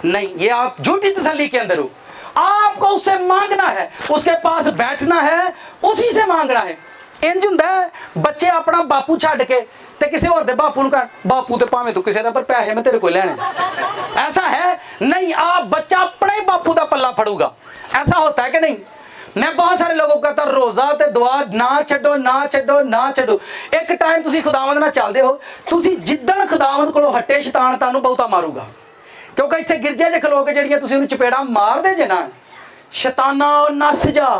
नहीं, ये आप झूठी तसल्ली के अंदर हो। आपको उससे मांगना है, उसके पास बैठना है, उसी से मांगना है। इंज हुंदा है बच्चे अपना बापू छड्ड के ते किसी होर दे बापू नूं कहण, बापू ते भावें तू किसी दा पर पैसे मैं तेरे को लेने, ऐसा है नहीं। आप बच्चा अपने ही बापू दा पल्ला फड़ूगा, ऐसा होता है कि नहीं? मैं बहुत सारे लोगों को कहता रोज़ा ते दुआ ना छड्डो, ना छड्डो, ना छड्डो। एक टाइम तुसीं खुदावंद नाल चलदे हो, तुसीं जिद्दण खुदावंद कोलों हटे शैतान तुहानूं बहुता मारूगा। क्योंकि इत्थे गिरजे 'च खलो के ਜਿਹੜੀਆਂ ਤੁਸੀਂ ਉਹਨੂੰ ਚਪੇੜਾ ਮਾਰਦੇ ਜੇ ਨਾ, ਸ਼ੈਤਾਨਾ ਨੱਸ ਜਾ,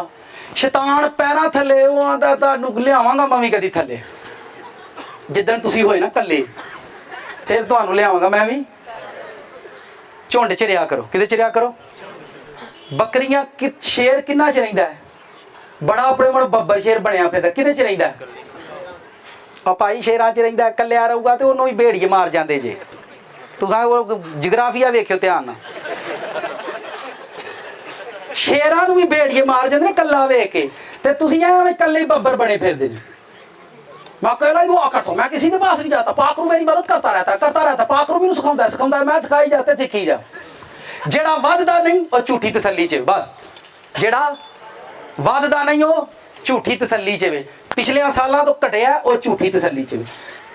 ਸ਼ੈਤਾਨ ਪੈਰਾਂ ਥੱਲੇ ਉਹ ਆਂਦਾ ਤੁਹਾਨੂੰ ਲਿਆਵਾਂਗਾ ਮੈਂ ਵੀ ਕਦੀ ਥੱਲੇ। ਜਿੱਦਣ ਤੁਸੀਂ ਹੋਏ ਨਾ ਕੱਲੇ, ਫਿਰ ਤੁਹਾਨੂੰ ਲਿਆਵਾਂਗਾ ਮੈਂ ਵੀ। ਝੁੰਡ 'ਚ ਰਿਆ ਕਰੋ, ਕਿਹਦੇ 'ਚ ਰਿਆ ਕਰੋ? ਬੱਕਰੀਆਂ ਕਿ ਸ਼ੇਰ ਕਿੰਨਾ 'ਚ ਰਹਿੰਦਾ ਹੈ? ਬੜਾ ਆਪਣੇ ਮਨ ਬੱਬਰ ਸ਼ੇਰ ਬਣਿਆ ਫਿਰਦਾ, ਕਿਹਦੇ 'ਚ ਰਹਿੰਦਾ? ਆ ਭਾਈ ਸ਼ੇਰਾਂ 'ਚ ਰਹਿੰਦਾ। ਇਕੱਲਿਆ ਰਹੂਗਾ ਤੇ ਉਹਨੂੰ ਵੀ ਭੇੜੀਏ ਮਾਰ ਜਾਂਦੇ ਜੇ। ਤੁਸੀਂ ਜਗਰਾਫੀਆ ਵੇਖਿਓ ਧਿਆਨ ਨਾਲ, ਸ਼ੇਰਾਂ ਨੂੰ ਵੀ ਭੇੜੀਏ ਮਾਰ ਜਾਂਦੇ ਨੇ ਕੱਲਾ ਵੇਖ ਕੇ, ਤੇ ਤੁਸੀਂ ਐਵੇਂ ਕੱਲੇ ਬੱਬਰ ਬਣੇ ਫਿਰਦੇ ਨੇ। मैं अकेला ही दुआ करता हूँ, मैं किसी के पास नहीं जाता, पाकरू मेरी मदद करता रहता, पाकरू मैनू सिखाता है, मैं सिखाई जाते सीखी जा। जेड़ा वधदा नहीं वो झूठी तसल्ली च, बस जेड़ा वधदा नहीं वो झूठी तसल्ली च वे, पिछले सालों तो घटिया वो झूठी तसल्ली च वे।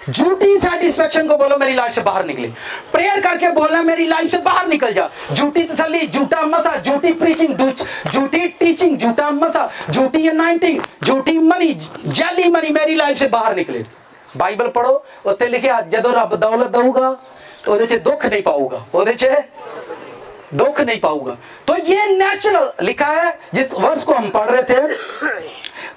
झूठी सेटिस्फेक्शन को बोलो मेरी लाइफ से बाहर निकले, प्रेयर करके बोलना मेरी लाइफ से बाहर निकल जा। झूठी तसल्ली, झूठा मसा, झूठी प्रीचिंग, झूठी टीचिंग, झूठा मसा, झूठी अनाइंटिंग, झूठी मनी, जैली मनी मेरी लाइफ से बाहर निकले। बाइबल पढ़ो, उत्ते लिखिया जदों रब दौलत दऊगा ओहदे च दुख नहीं पाऊगा, ओहदे च दुख नहीं पाऊगा। तो ये नेचुरल लिखा है। जिस वर्ष को हम पढ़ रहे थे,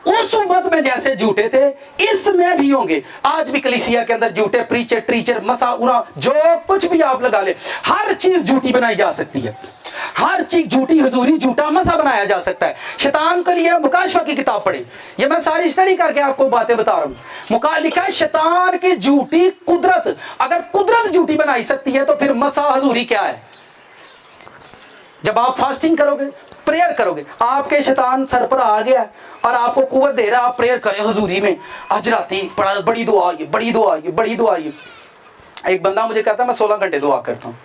उस उम्मत में जैसे झूठे थे इसमें भी होंगे। आज भी कलीसिया के अंदर झूठे प्रीचर, टीचर, मसा उरा, जो कुछ भी आप लगा ले, हर चीज झूठी बनाई जा सकती है, हर चीज झूठी हजूरी, झूठा मसा बनाया जा सकता है। शैतान के लिए मुकाशफा की किताब पढ़े, ये मैं सारी स्टडी करके आपको बातें बता रहा हूँ। मुका लिखा है शैतान की झूठी कुदरत, अगर कुदरत झूठी बनाई सकती है तो फिर मसा हजूरी क्या है? जब आप फास्टिंग करोगे, प्रेयर करोगे, आपके शैतान सर पर आ गया और आपको कुव्वत दे रहा है, आप प्रेयर करें हजूरी में, आज राती बड़ी दुआ आई, बड़ी दुआ आई, बड़ी दुआ आई। एक बंदा मुझे कहता मैं 16 घंटे दुआ करता हूँ।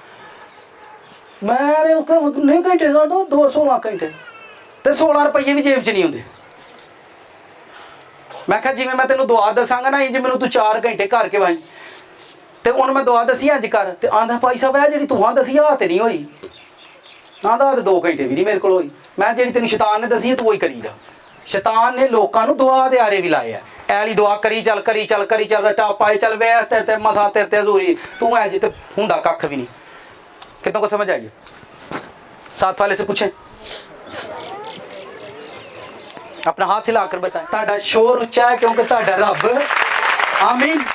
मैंने नहीं घंटे दो 16 घंटे तो 16 रुपये भी जेब च नहीं होंगे। मैं कहा जिवें मैं तेनों दुआ दसांगा ना, इंज मैनूं तू 4 घंटे घर के वाई ते हुण मैं दुआ दसी अज कर, ते आंदा भाई साहब है जी तुहां दसी आ ते नहीं होई, आंदा 2 घंटे भी नहीं मेरे को होई। मैं जी तेन शैतान ने दसी तू वही करी जा। शैतान ने लोगों को दुआ दे आरे भी लाए है, ऐली दुआ करी चल करी चल करी चल, टापाए चल वे तेरे ते मसा तेरे ते हजूरी, तू है जी तो हुंदा कख भी नहीं। कितों को समझ आई? साथ वाले से पूछें, अपना हाथ हिलाकर बताएं। ताड़ा शोर उच्चा है क्योंकि ताड़ा रब, आमीन।